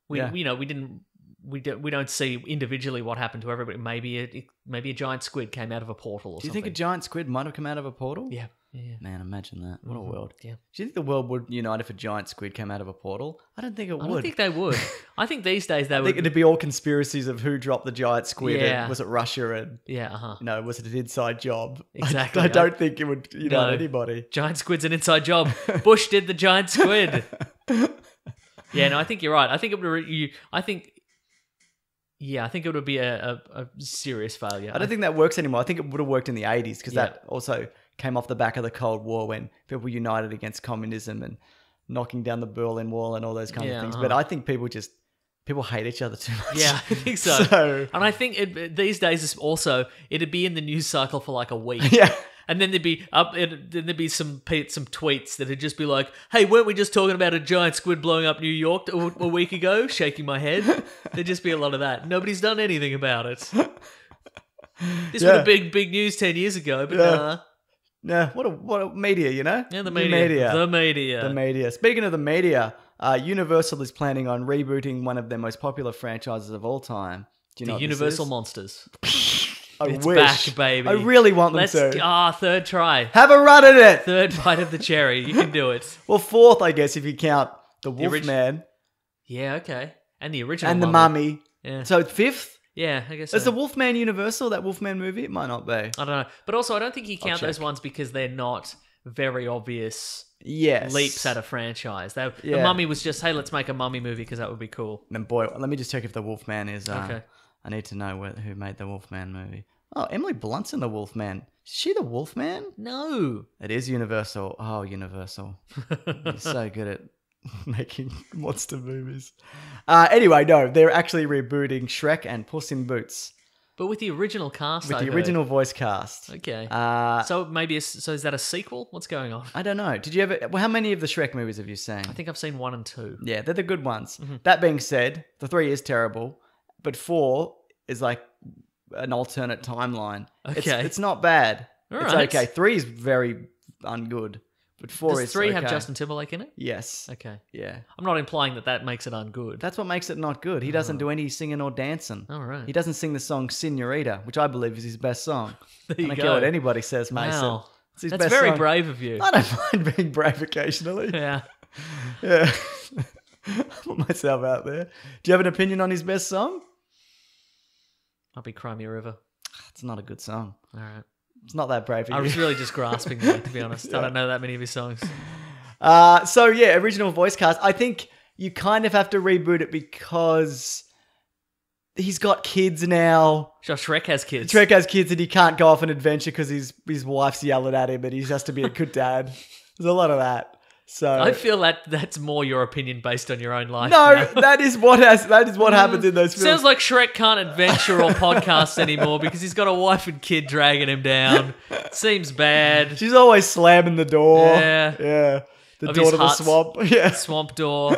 We Yeah. we don't see individually what happened to everybody. Maybe a giant squid came out of a portal or Do you something. think a giant squid might have come out of a portal? Yeah. Yeah. Man, imagine that. What a world. Yeah. Do you think the world would unite if a giant squid came out of a portal? I don't think it would. I don't think they would. I think these days they I would. think it'd be all conspiracies of who dropped the giant squid. Yeah. And was it Russia? And Yeah, was it an inside job? Exactly. I don't think it would unite No. anybody. Giant squid's an inside job. Bush did the giant squid. Yeah, no, I think you're right. I think it would. I think it would be a serious failure. I don't think that works anymore. I think it would have worked in the 80s because Yeah. that also came off the back of the Cold War when people united against communism and knocking down the Berlin Wall and all those kinds of things. But I think people hate each other too much. Yeah, I think so. So- And I think these days it'd be in the news cycle for like a week. Yeah. And then there'd be some tweets that'd just be like, "Hey, weren't we just talking about a giant squid blowing up New York a week ago?" Shaking my head. There'd just be a lot of that. Nobody's done anything about it. This would have been big news 10 years ago, but nah. No, what a media, Yeah, the The media. The media. Speaking of the media, Universal is planning on rebooting one of their most popular franchises of all time. Do you know The what Universal this is? Monsters. I It's wish. back, baby. I really want them to. Third try. Have a run at it. Third bite of the cherry. You can do it. Well, fourth, I guess, if you count the orig- Wolfman Yeah, okay. And the original and the Mummy. Yeah. So fifth? Yeah, I guess so. Is the Wolfman Universal, that Wolfman movie? It might not be. I don't know. But also, I don't think you count check. those ones because they're not very obvious Yes. leaps at a franchise. The Yeah. Mummy was just, hey, let's make a Mummy movie because that would be cool. And boy, let me just check if the Wolfman is. Okay. I need to know who made the Wolfman movie. Oh, Emily Blunt's in the Wolfman. Is she the Wolfman? No. It is Universal. Oh, Universal. You're so good at making monster movies. Anyway, no, they're actually rebooting Shrek and Puss in Boots But with the original cast, with I the heard. original voice cast. Okay. Uh, So maybe, so is that a sequel? What's going on? I don't know. Did you ever? Well, how many of the Shrek movies have you seen? I think I've seen 1 and 2. Yeah, they're the good ones. Mm-hmm. That being said, the 3 is terrible, but 4 is like an alternate timeline. Okay. It's not bad. All It's right. okay. 3 is very ungood, but 4 Does is 3 okay. have Justin Timberlake in it? Yes. Okay. Yeah. I'm not implying that makes it ungood. That's what makes it not good. He doesn't do any singing or dancing. All right. He doesn't sing the song Senorita, which I believe is his best song. There I you don't go. care what anybody says, Mason. Wow. It's his That's best very song. brave of you. I don't mind being brave occasionally. Yeah. Yeah. Put myself out there. Do you have an opinion on his best song? I'll be Cry Me a River. It's not a good song. All right. It's not that brave of I you. was really just grasping that, to be honest. I don't know that many of his songs. So yeah, original voice cast. I think you kind of have to reboot it because he's got kids now. Sure, Shrek has kids. Shrek has kids and he can't go off an adventure because his wife's yelling at him and he has to be a good dad. There's a lot of that. So I feel that's more your opinion based on your own life. no, now. that is what happens in those films. Sounds like Shrek can't adventure or podcast anymore because he's got a wife and kid dragging him down. Seems bad. She's always slamming the door. Yeah. Yeah. The Of door his to the hut. swamp. Yeah. Swamp door.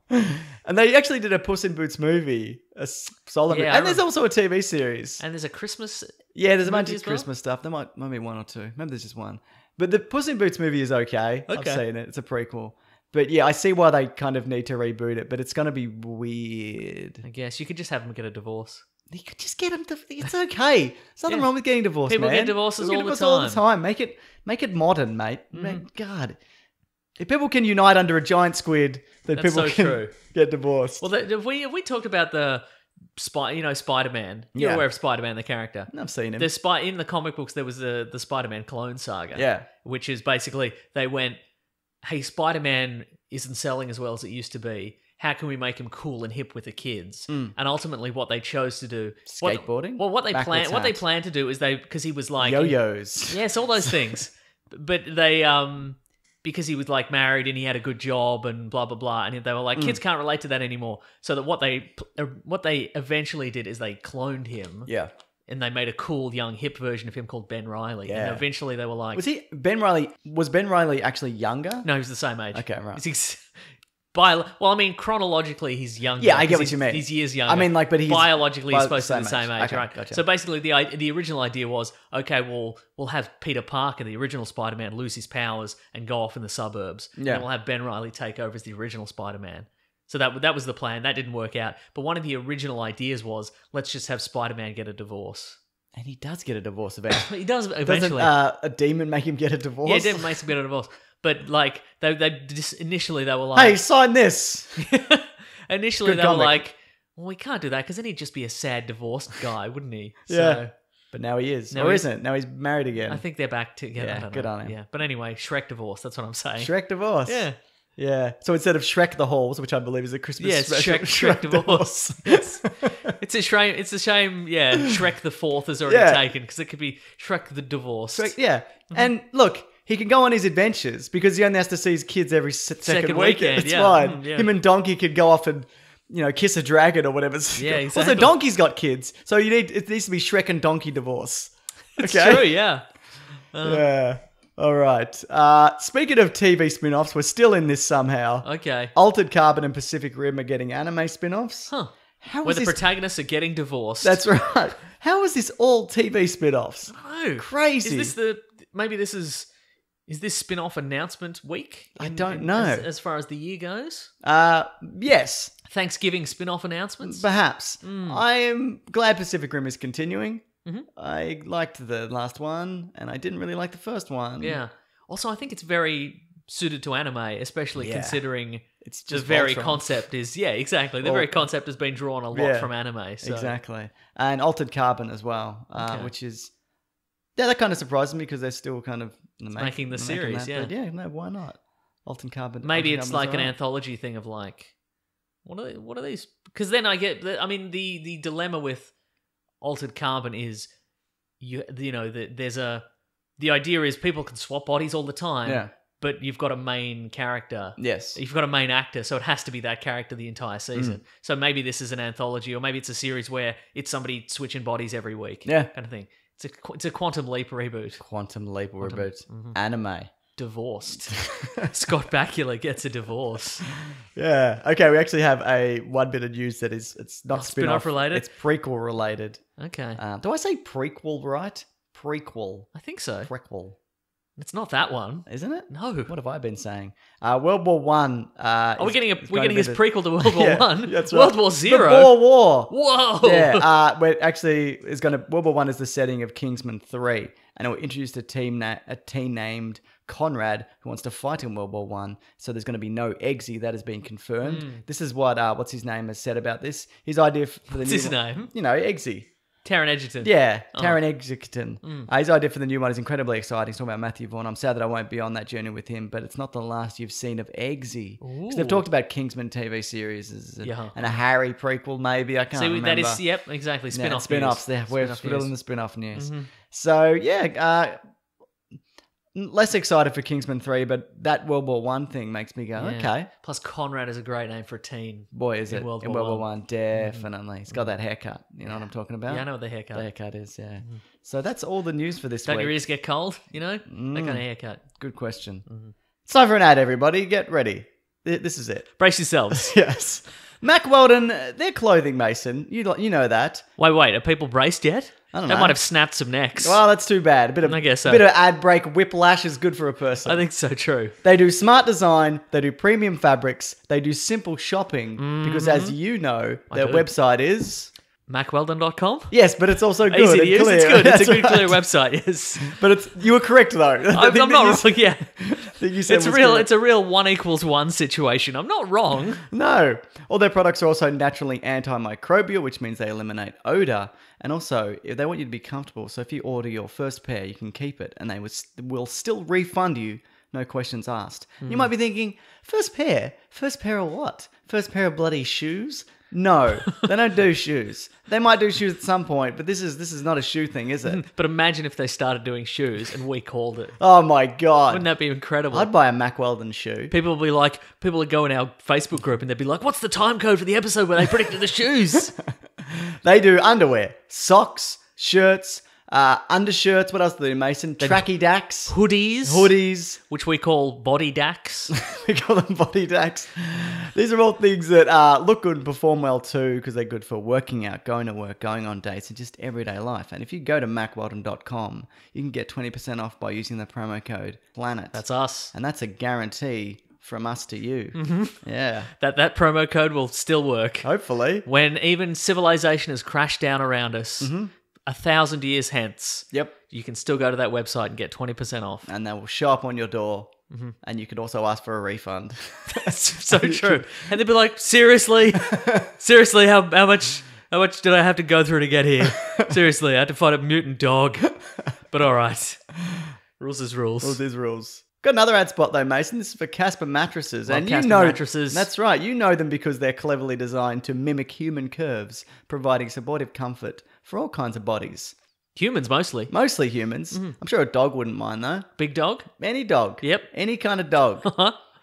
And they actually did a Puss in Boots movie, a solo movie. Yeah, I And there's also a TV series. And there's a Christmas. Yeah, there's a bunch movie of as well? Christmas stuff. There might be 1 or 2. Maybe there's just 1. But the Puss in Boots movie is okay. I've Okay. seen it. It's a prequel. But yeah, I see why they kind of need to reboot it, but it's going to be weird. I guess you could just have him get a divorce. You could just get them to... It's okay. There's nothing wrong with getting divorced, People man. get divorces People all the get divorced time. Make it modern, mate. Man, God. If people can unite under a giant squid, then That's people so can true. get divorced. Well, have we talked about the Spider-Man. You're Yeah. aware of Spider-Man, the character. I've seen him. There's in the comic books, there was the Spider-Man clone saga. Yeah. Which is basically, they went, hey, Spider-Man isn't selling as well as it used to be. How can we make him cool and hip with the kids? And ultimately, what they chose to do, Skateboarding? What they Backwards what they hats. planned to do is because he was like Yo-yos. yes, all those things. But they because he was like married and he had a good job and blah blah blah, and they were like, kids can't relate to that anymore. So that what they eventually did is they cloned him. Yeah. And they made a cool, young, hip version of him called Ben Reilly. Yeah. And eventually they were like... Was Ben Reilly actually younger? No, he's the same age. Okay, right. Well, I mean, chronologically, he's younger. Yeah, I get 'cause what you mean. He's years younger. I mean, like, but he's... Biologically, he's supposed to be the same same age. age, Okay, right? gotcha. So basically, the original idea was, okay, we'll have Peter Parker, the original Spider-Man, lose his powers and go off in the suburbs. Yeah. And we'll have Ben Reilly take over as the original Spider-Man. So that was the plan. That didn't work out. But one of the original ideas was, let's just have Spider-Man get a divorce. And he does get a divorce eventually. He does eventually. Doesn't a demon make him get a divorce? Yeah, demon makes him get a divorce. But like initially they were like, hey, sign this. initially Good they were comic. like, well, we can't do that because then he'd just be a sad divorced guy, wouldn't he? Yeah. So, But now he is. Now Or he's- isn't. Now he's married again. I think they're back together. Yeah, I don't good know. on him. Yeah, but anyway, Shrek divorce. That's what I'm saying. Shrek divorce. Yeah. Yeah. So instead of Shrek the Halls, which I believe is a Christmas Yeah, it's special, Shrek divorce. It's a shame. It's a shame. Yeah, Shrek the Fourth is already Yeah. taken because it could be Shrek the Divorced. Shrek, yeah. Mm-hmm. And look, he can go on his adventures because he only has to see his kids every second weekend. It's yeah. fine. Yeah. Him and Donkey could go off and, kiss a dragon or whatever. Yeah, exactly. Also, Donkey's got kids. So it needs to be Shrek and Donkey divorce. It's true. Yeah. Yeah. All right. Speaking of TV spin-offs, we're still in this somehow. Okay. Altered Carbon and Pacific Rim are getting anime spin-offs. Huh. How Where is the this? protagonists are getting divorced. That's right. How is this all TV spin-offs? Oh, Crazy. Is this maybe this is this spin-off announcement week? I don't know. As far as the year goes. Yes, Thanksgiving spin-off announcements. perhaps. Hmm. I am glad Pacific Rim is continuing. Mm-hmm. I liked the last one, and I didn't really like the first one. Yeah. Also, I think it's very suited to anime, especially Yeah. considering It's the just very Voltron. concept is exactly. The Well, very concept has been drawn a lot yeah, from anime. So. Exactly. And Altered Carbon as well, Okay. which is... Yeah, that kind of surprises me because they're still kind of making the series, that, but yeah, no, why not? Altered Carbon. Maybe Altered it's Carbon's like an alright. anthology thing of like, what are these? Because then I get, the dilemma with Altered Carbon is, the idea is people can swap bodies all the time, Yeah. but you've got a main character. Yes. You've got a main actor, so it has to be that character the entire season. So maybe this is an anthology, or maybe it's a series where it's somebody switching bodies every week. Yeah. Kind of thing. It's a Quantum Leap reboot. Quantum Leap reboot. Anime. Divorced. Scott Bakula gets a divorce. Yeah. Okay, we actually have one bit of news that it's not spin-off spin-off related? It's prequel related. Okay. Do I say prequel right? Prequel. I think so. Prequel. It's not that one. Isn't it? No. What have I been saying? World War One. We're getting his prequel to World War Yeah, One. that's right. World War Zero. The Boer War. Whoa. Yeah, where actually is going to World War One is the setting of Kingsman 3, and it will introduce a teen named Conrad who wants to fight in World War One. So there's going to be no Eggsy. That has been confirmed. This is what what's his name has said about this. His idea for the What's new his name? Eggsy. Taron Egerton. Yeah, Taron Egerton. His idea for the new one is incredibly exciting. He's talking about Matthew Vaughn. I'm sad that I won't be on that journey with him, but it's not the last you've seen of Eggsy. Because they've Ooh. talked about Kingsman TV series Yeah. and a Harry prequel, maybe. I can't See, remember. that is, yep, exactly. Yeah, Spin-off spin-offs. news. We're Spin-off still news. in the spin-off news. So, yeah, less excited for Kingsman 3, but that World War One thing makes me go, Yeah. okay. Plus, Conrad is a great name for a teen. Boy, is In it. World in War World War One. One, definitely. He's got that haircut. You know what I'm talking about? Yeah, I know what the haircut. The haircut is, yeah. So that's all the news for this Don't your week. ears get cold? That kind of haircut. Good question. It's time for an ad, everybody. Get ready. This is it. Brace yourselves. Yes. Mack Weldon, they're clothing, Mason. You know that. Wait, are people braced yet? I don't They know. might have snapped some necks. Well, that's too bad. I guess so. A bit of ad break whiplash is good for a person. I think so, true. They do smart design, they do premium fabrics, they do simple shopping, because as you know, their do. website is... MackWeldon.com? Yes, but it's also good Easy to and use. clear. It's good. It's a That's good, clear right. website. Yes. But you were correct, though. I'm not wrong. Yeah. You said It's was real. correct. It's a real 1=1 situation. I'm not wrong. No. All their products are also naturally antimicrobial, which means they eliminate odor. And also, if they want you to be comfortable, so if you order your first pair, you can keep it, and they will still refund you, no questions asked. You might be thinking, first pair of what? First pair of bloody shoes? No, they don't do shoes. They might do shoes at some point, but this is not a shoe thing, is it? But imagine if they started doing shoes and we called it. Oh my god. Wouldn't that be incredible? I'd buy a Mack Weldon shoe. People would go in our Facebook group and they'd be like, "What's the time code for the episode where they predicted the shoes?" They do underwear, socks, shirts, undershirts. What else do they do, Mason? Tracky dacks, hoodies. which we call body dacks. We call them body dacks. These are all things that look good and perform well too, because they're good for working out, going to work, going on dates, and just everyday life. And if you go to MackWeldon.com, you can get 20% off by using the promo code PLANET. That's us. And that's a guarantee from us to you. Yeah. That promo code will still work. Hopefully. When even civilization has crashed down around us, 1,000 years hence, Yep. you can still go to that website and get 20% off. And they will show up on your door. And you could also ask for a refund. That's so true. And they'd be like, seriously? Seriously, how much did I have to go through to get here? Seriously, I had to fight a mutant dog. But all right. Rules is rules. Rules is rules. Got another ad spot though, Mason. This is for Casper mattresses. Love And Casper you know mattresses. That's right. You know them because they're cleverly designed to mimic human curves, providing supportive comfort for all kinds of bodies. Humans mostly. Mostly humans. I'm sure a dog wouldn't mind though. Big dog? Any dog. Yep. Any kind of dog.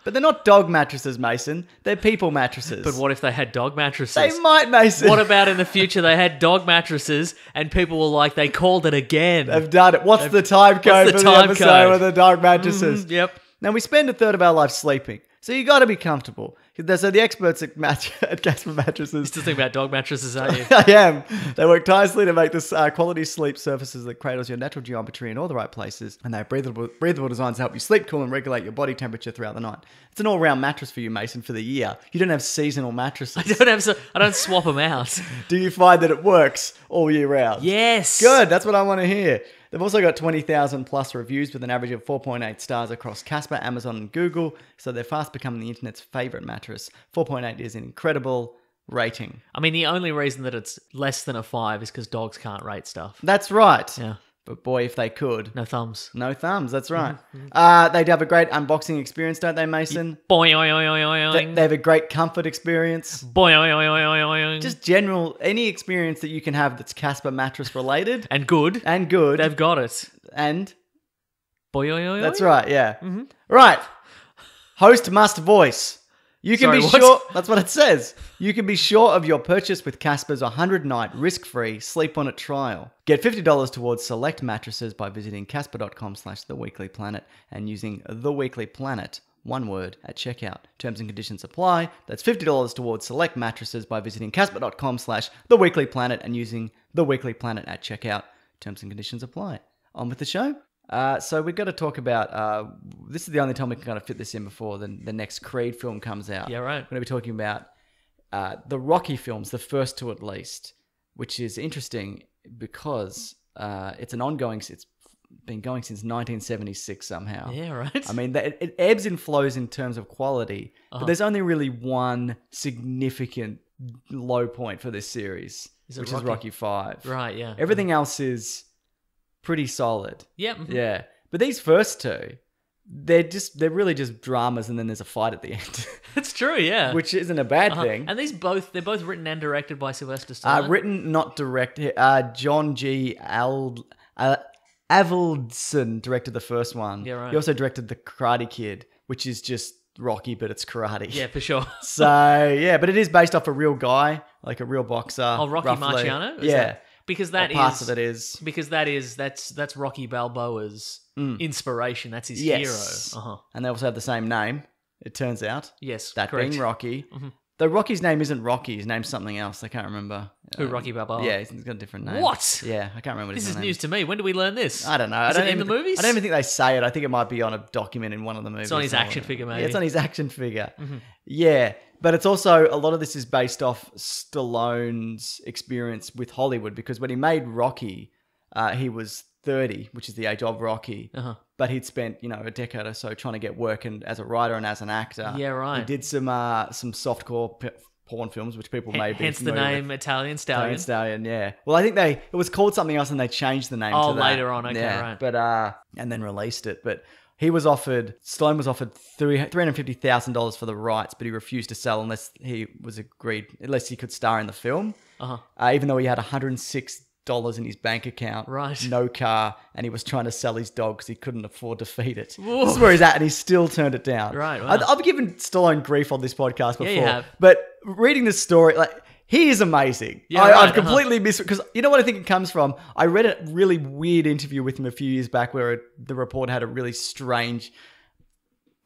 But they're not dog mattresses, Mason. They're people mattresses. But what if they had dog mattresses? They might, Mason. What about in the future they had dog mattresses and people were like, they called it again? They've done it. What's the time code the for the time episode code? with the dog mattresses? Yep. Now, we spend a third of our life sleeping, so you got to be comfortable. So the experts at Casper mattresses... Still think about dog mattresses, aren't you? I am. They work tirelessly to make this quality sleep surfaces that cradles your natural geometry in all the right places, and they have breathable designs to help you sleep cool and regulate your body temperature throughout the night. It's an all-round mattress for you, Mason, for the year. You don't have seasonal mattresses. I don't swap them out. Do you find that it works all year round? Yes. Good. That's what I want to hear. They've also got 20,000 plus reviews with an average of 4.8 stars across Casper, Amazon, and Google. So they're fast becoming the internet's favorite mattress. 4.8 is an incredible rating. I mean, the only reason that it's less than a 5 is because dogs can't rate stuff. That's right. Yeah. But boy, if they could. No thumbs. No thumbs, that's right. They have a great unboxing experience, don't they, Mason? Boing. They have a great comfort experience. Boing. Just general, any experience that you can have that's Casper mattress related. And good. And good. They've got it. And Boing. that's right, yeah. Right. Host must voice. You can Sorry, be what? sure, that's what it says. You can be sure of your purchase with Casper's 100-night risk-free sleep on it trial. Get $50 towards select mattresses by visiting casper.com/theweeklyplanet and using theweeklyplanet, one word, at checkout. Terms and conditions apply. That's $50 towards select mattresses by visiting casper.com/theweeklyplanet and using theweeklyplanet at checkout. Terms and conditions apply. On with the show. So we've got to talk about, this is the only time we can kind of fit this in before the next Creed film comes out. Yeah, right. We're going to be talking about the Rocky films, the first two at least, which is interesting because it's been going since 1976 somehow. Yeah, right. I mean, it ebbs and flows in terms of quality, but there's only really one significant low point for this series, which is Rocky 5. Right, yeah. Everything else is pretty solid. Yep. Yeah. But these first two, they're really just dramas and then there's a fight at the end. It's true, yeah. Which isn't a bad thing. And they're both written and directed by Sylvester Stallone. Written, not directed. John G. Avildsen directed the first one. Yeah, right. He also directed The Karate Kid, which is just Rocky, but it's karate. Yeah, for sure. So, yeah, but it is based off a real guy, like a real boxer. Oh, Rocky roughly. Marciano? Is Yeah. that- because that Or parts is of it is. because that's Rocky Balboa's inspiration. That's his Yes. hero. And they also have the same name, it turns out. Yes, That correct. being Rocky. Though Rocky's name isn't Rocky, his name's something else. I can't remember. Who, Rocky Balboa? Yeah, he's got a different name. What? Yeah, I can't remember what This his is name news to me. When do we learn this? I don't know. Is I don't it in the even- movies? I don't even think they say it. I think it might be on a document in one of the movies. It's on his somewhere. action figure, maybe. Yeah, it's on his action figure. Yeah, but it's also, a lot of this is based off Stallone's experience with Hollywood, because when he made Rocky, he was 30, which is the age of Rocky. But he'd spent, a decade or so trying to get work as a writer and as an actor. Yeah, right. He did some softcore porn films, which people may be Hence the familiar name with. Italian Stallion. Italian Stallion, yeah. Well, I think it was called something else and they changed the name to that. later on, okay, yeah, right. But, and then released it. But Stallone was offered $350,000 for the rights, but he refused to sell unless he could star in the film. Even though he had $106 in his bank account, Right. no car, and he was trying to sell his dog because he couldn't afford to feed it. This is where he's at, and he still turned it down. Right, wow. I've given Stallone grief on this podcast before, you have. but reading this story, he is amazing. Yeah, I've right, completely missed it because you know what I think it comes from? I read a really weird interview with him a few years back where the reporter had a really strange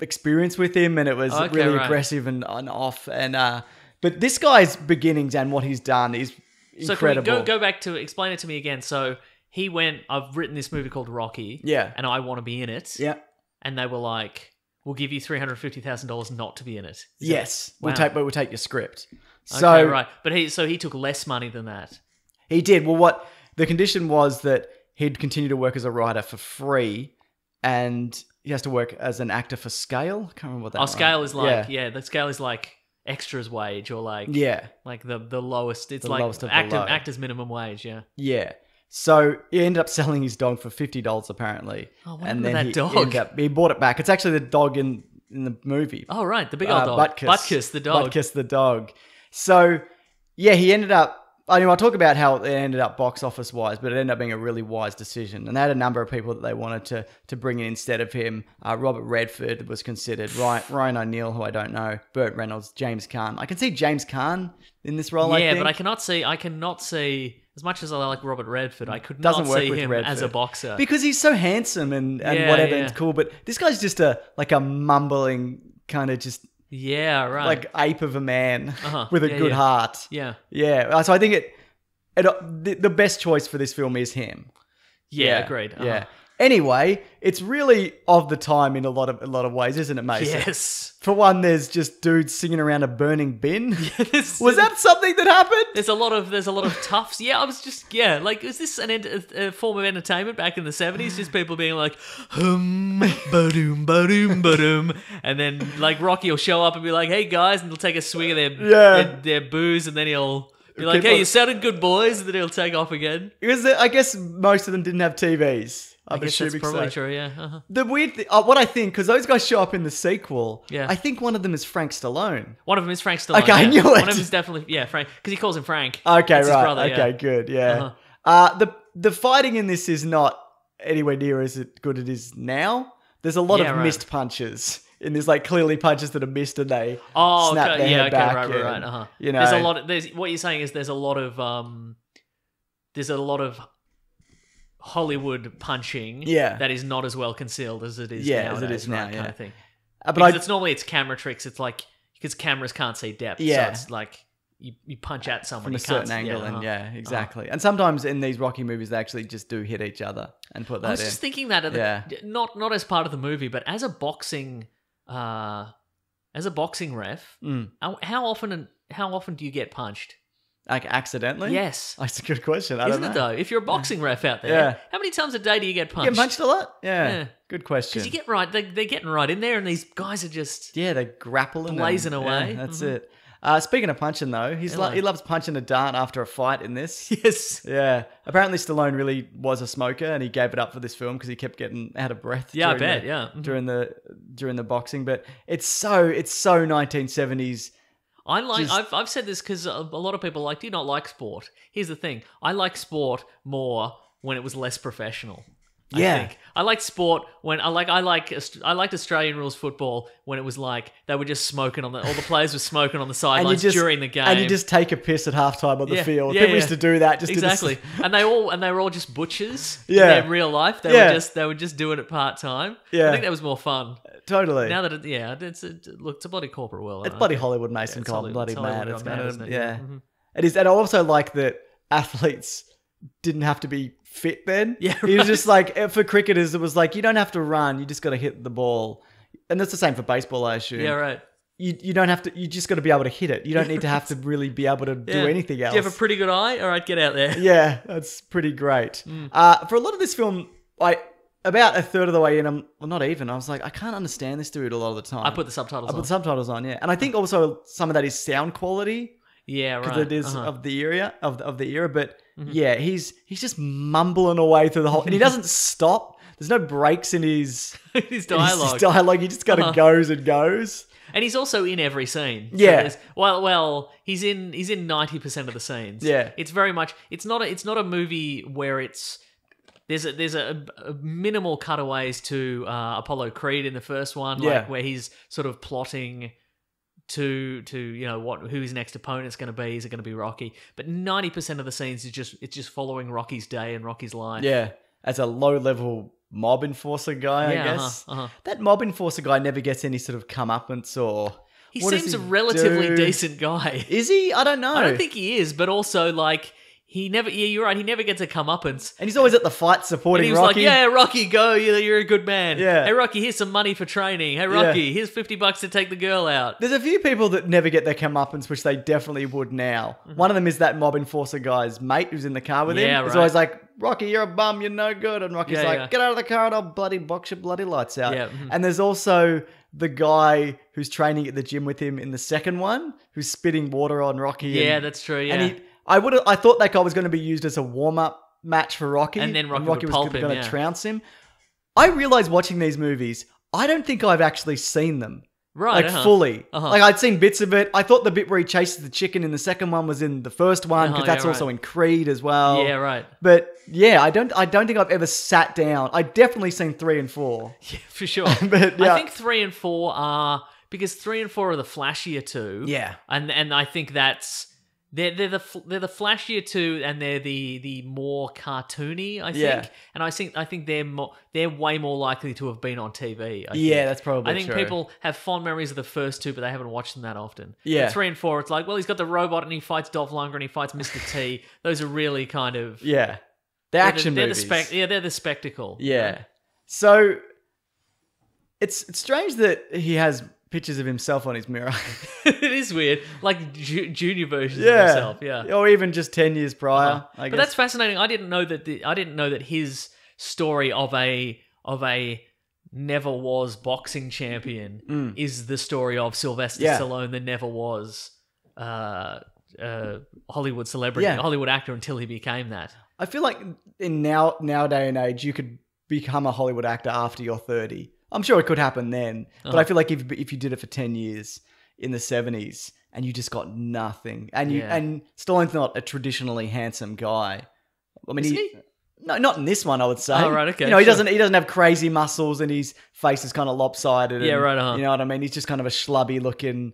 experience with him, and it was really right. aggressive and off. And but this guy's beginnings and what he's done is incredible. So can we go back to explain it to me again? So he went, I've written this movie called Rocky. Yeah. And I want to be in it. Yeah. And they were like, we'll give you $350,000 not to be in it. Yes. Wow. We'll take your script. Okay, So right. But he took less money than that. he did. Well, The condition was that he'd continue to work as a writer for free, and he has to work as an actor for scale. I can't remember what that was. Scale is like, the scale is like extras wage or like like the lowest. It's The like lowest of the low. actor's minimum wage. Yeah. Yeah. So he ended up selling his dog for $50 apparently. Oh, what and happened to then that dog? he bought it back. It's actually the dog in the movie. Oh right, the big old dog. Butkus the dog. Butkus the dog. So yeah, he ended up. I'll talk about how it ended up box office wise, but it ended up being a really wise decision. And they had a number of people that they wanted to bring in instead of him. Robert Redford was considered. Ryan O'Neal, who I don't know. Burt Reynolds, James Caan. I can see James Caan in this role. Yeah, I think. but I cannot see. As much as I like Robert Redford, I could Doesn't not work see with him Redford. as a boxer. Because he's so handsome and Yeah, whatever, yeah. it's cool. But this guy's just a mumbling kind of just Yeah, right. like ape of a man Uh-huh. with a Yeah, good yeah. heart. yeah. Yeah. So I think the best choice for this film is him. Yeah, agreed. Uh-huh. Yeah. Anyway, it's really of the time in a lot of ways, isn't it, Mason? Yes. For one, there's just dudes singing around a burning bin. This- Was that something that happened? There's a lot of toughs. Yeah, I was just like, is this a form of entertainment back in the 70s? Just people being like, ba-doom, ba-doom, ba-doom, and then like Rocky will show up and be like, hey guys, and they'll take a swig of their booze, and then he'll be like, hey, you sounded good, boys, and then he'll take off again. Because I guess most of them didn't have TVs. I guess that's probably true. Yeah. Uh-huh. The weird thing, what I think, because those guys show up in the sequel, Yeah. I think one of them is Frank Stallone. One of them is Frank Stallone. Okay, I knew One it. of them is definitely Frank, because he calls him Frank. Okay, That's his right. brother, Okay, yeah. good. Yeah. Uh-huh. The fighting in this is not anywhere near as good as it is now. There's a lot Yeah, of right. missed punches. And there's like clearly punches that are missed and they Oh, snap okay, their yeah, head okay, back. right. and, Uh-huh. You know, There's a lot. What you're saying is there's a lot of Hollywood punching. Yeah. That is not as well concealed as it is. Yeah, nowadays, as it is now, right, yeah. kind of thing. But Because I, it's normally camera tricks. It's like because cameras can't see depth. Yeah. So it's like you punch at someone from a you can't certain see- angle, uh-huh. and yeah, exactly. And sometimes in these Rocky movies, they actually just do hit each other and put that I was in. just thinking that Yeah. not as part of the movie, but as a boxing ref, how often do you get punched? Like accidentally? Yes. That's a good question. I Isn't don't it know. though? If you're a boxing ref out there, Yeah. how many times a day do you get You punched? get punched a lot? Yeah. Yeah. Good question. Because you get right, they're getting right in there, and these guys are just Yeah, they grapple and Blazing yeah, away. that's it. Speaking of punching, though, he loves punching a dart after a fight in this. yes, Yeah. Apparently, Stallone really was a smoker, and he gave it up for this film because he kept getting out of breath. Yeah, I during bet, yeah. Mhm. during the boxing. But it's so 1970s. I like. Just- I've said this because a lot of people like. Do you not like sport? Here's the thing: I like sport more when it was less professional. Yeah. I think. I liked sport when I liked Australian rules football when it was like they were just smoking all the players were smoking on the sidelines during the game, and you just take a piss at halftime on the Yeah, field. yeah, People yeah. used to do that. Just in the- exactly, and they were all just butchers. Yeah. In their real life, they were just doing it part time. Yeah. I think that was more fun. totally. Now that it's a bloody corporate world. It's bloody Hollywood, Mason it's Cole. Hollywood- Bloody it's mad. Hollywood It's gone mad, kind isn't of, it? yeah. Mhm. It is. And I also like that athletes didn't have to be fit then. Yeah, He was right. just like, for cricketers, it was like, you don't have to run. You just got to hit the ball. And that's the same for baseball, I assume. Yeah, right. You don't have to, you just got to be able to hit it. You don't need to have to really be able to do Yeah. anything else. Do you have a pretty good eye? All right, get out there. Yeah, that's pretty great. For a lot of this film, about a third of the way in, I was like, I can't understand this dude a lot of the time. I put the subtitles I put on. the subtitles on, yeah. And I think also some of that is sound quality Yeah, right. because it is Uh-huh. of the era of the era. But yeah, he's just mumbling away through the whole, and he doesn't stop. There's no breaks in his His dialogue. His dialogue. He just kind of goes and goes. And he's also in every scene. So Yeah. there's- well, he's in 90% of the scenes. Yeah. It's very much it's not a movie where there's a minimal cutaways to Apollo Creed in the first one, Yeah. like where he's sort of plotting to who his next opponent's going to be. Is it going to be Rocky? But 90% of the scenes is just following Rocky's day and Rocky's life. Yeah, as a low-level mob enforcer guy, Yeah, I guess. uh-huh. That mob enforcer guy never gets any sort of comeuppance or... He what does seems he a relatively do? decent guy. Is he? I don't know. I don't think he is, but also like he never. Yeah, you're right. He never gets a comeuppance. And he's always at the fight And supporting he was Rocky. like, "Yeah, Rocky, go. You're a good man. Yeah. Hey, Rocky, here's some money for training. Hey, Rocky, here's $50 to take the girl out." There's a few people that never get their comeuppance, which they definitely would now. One of them is that mob enforcer guy's mate who's in the car with him. Yeah, He's right. always like, Rocky, you're a bum, you're no good. And Rocky's Yeah, like, yeah. get out of the car and I'll bloody box your bloody lights out. Yeah. And there's also the guy who's training at the gym with him in the second one, who's spitting water on Rocky. Yeah, and, that's true. Yeah. And I thought that guy was going to be used as a warm-up match for Rocky. And then Rocky would was pulp him, going yeah. to trounce him. I realized watching these movies, I don't think I've actually seen them. Right, Like fully. Uh-huh. Like I'd seen bits of it. I thought the bit where he chases the chicken in the second one was in the first one because that's yeah, also right. in Creed as well. Yeah, right. But yeah, I don't think I've ever sat down. I've definitely seen 3 and 4. Yeah, for sure. But, yeah. I think 3 and 4 are because 3 and 4 are the flashier two. Yeah. and I think that's they're the flashier two, and they're the more cartoony. I think, Yeah. and I think they're way more likely to have been on TV. I Yeah, think. that's probably I think true. people have fond memories of the first two, but they haven't watched them that often. Yeah. But 3 and 4, it's like, well, he's got the robot and he fights Dolph Lundgren and he fights Mr. T. Those are really kind of Yeah. The action they're movies. they're the spectacle. Yeah. So it's strange that he has pictures of himself on his mirror. It is weird, like junior versions Yeah. of himself. Yeah. Or even just 10 years prior, I But guess. that's fascinating. I didn't know that his story of a never was boxing champion is the story of Sylvester Yeah. Stallone, the never was Hollywood celebrity, Yeah. Hollywood actor until he became that. I feel like in nowadays and age, you could become a Hollywood actor after you're 30. I'm sure it could happen then, but I feel like if you did it for 10 years in the 70s and you just got nothing, and and Stallone's not a traditionally handsome guy. I mean, Is he? No, not in this one, I would say. Oh, right, okay, You know, he sure. doesn't have crazy muscles and his face is kind of lopsided. Yeah, and, right, uh-huh. You know what I mean? He's just kind of a schlubby looking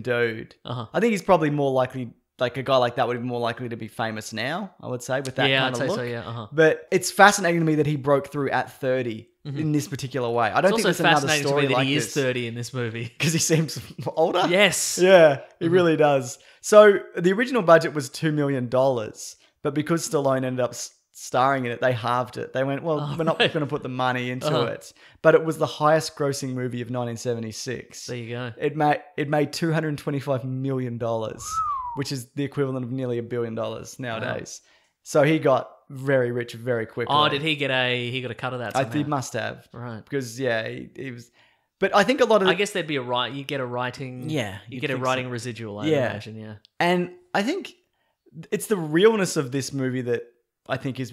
dude. Uh-huh. I think he's probably more likely, like a guy like that would be more likely to be famous now, I would say, with that Yeah, kind I'd of say look. so, yeah, uh-huh. But it's fascinating to me that he broke through at 30 in this particular way. I don't It's think also there's another fascinating to story me that like he this. is 30 in this movie. Because he seems older? Yes. Yeah, he really does. So the original budget was $2 million, but because Stallone ended up starring in it, they halved it. They went, well, we're not going to put the money into it. But it was the highest grossing movie of 1976. There you go. It made $225 million, which is the equivalent of nearly $1 billion nowadays. So he got very rich very quickly. Oh, did he get a cut of that I somehow? think he must have. Right. Because, yeah, he was... But I think a lot of... I guess there'd be you get a writing... Yeah, You you'd get a think writing so. residual, I Yeah. imagine, yeah. And I think it's the realness of this movie that I think is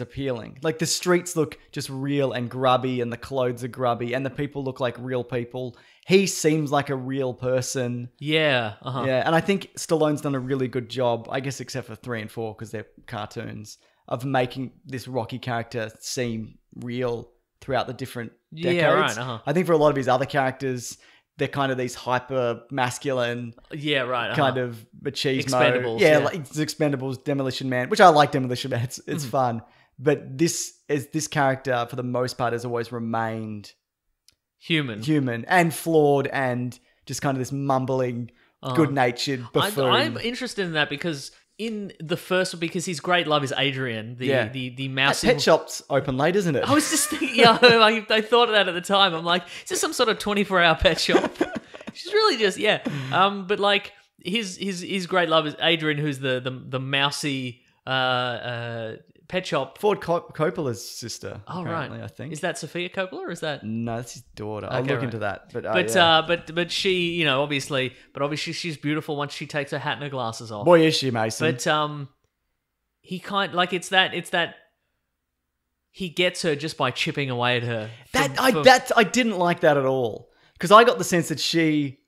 appealing. Like the streets look just real and grubby, and the clothes are grubby, and the people look like real people. He seems like a real person. Yeah, uh-huh. Yeah, and I think Stallone's done a really good job, I guess except for 3 and 4 because they're cartoons, of making this Rocky character seem real throughout the different decades. Yeah, right, uh-huh. I think for a lot of his other characters, they're kind of these hyper masculine Yeah, right. kind of machismo. Expendables, Yeah, yeah. like it's Expendables, Demolition Man, which I like Demolition Man. It's fun. But this character, for the most part, has always remained human and flawed and just kind of this mumbling, good-natured buffoon. I'm interested in that because in the first, because his great love is Adrian, the That mousy. pet shop's open late, isn't it? I was just thinking, yeah, I thought of that at the time. I'm like, is this some sort of 24-hour pet shop? She's really just, yeah. But like his great love is Adrian, who's the mousy pet shop. Ford Coppola's sister, Oh, apparently, right. I think. Is that Sophia Coppola or is that? No, that's his daughter. I'll Okay, look right. into that. But But yeah. but she, you know, obviously she's beautiful once she takes her hat and her glasses off. Boy, is she, Mason. But he it's that he gets her just by chipping away at her. I didn't like that at all. Because I got the sense that she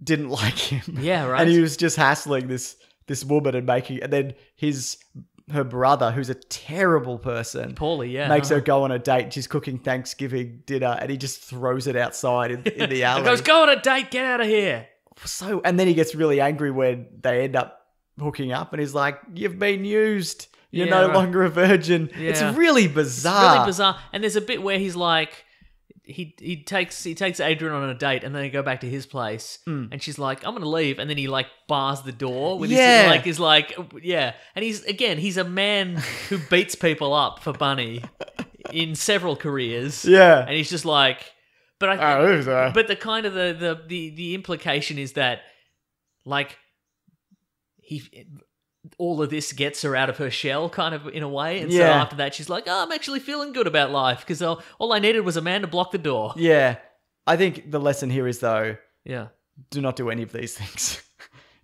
didn't like him. Yeah, right. And he was just hassling this woman and then her brother, who's a terrible person, Paulie, yeah, makes her go on a date. She's cooking Thanksgiving dinner, and he just throws it outside in the alley. He goes, go on a date, get out of here. And then he gets really angry when they end up hooking up, and he's like, "You've been used. You're Yeah, no right. longer a virgin." Yeah. It's really bizarre. Really bizarre. And there's a bit where he's like, he takes Adrian on a date, and then they go back to his place, and she's like, "I'm gonna leave," and then he like bars the door with his and he's a man who beats people up for Bunny in several careers, and he's just like, but but the kind of the implication is that like all of this gets her out of her shell, kind of, in a way. And so after that, she's like, oh, I'm actually feeling good about life because all I needed was a man to block the door. Yeah. I think the lesson here is, though, do not do any of these things.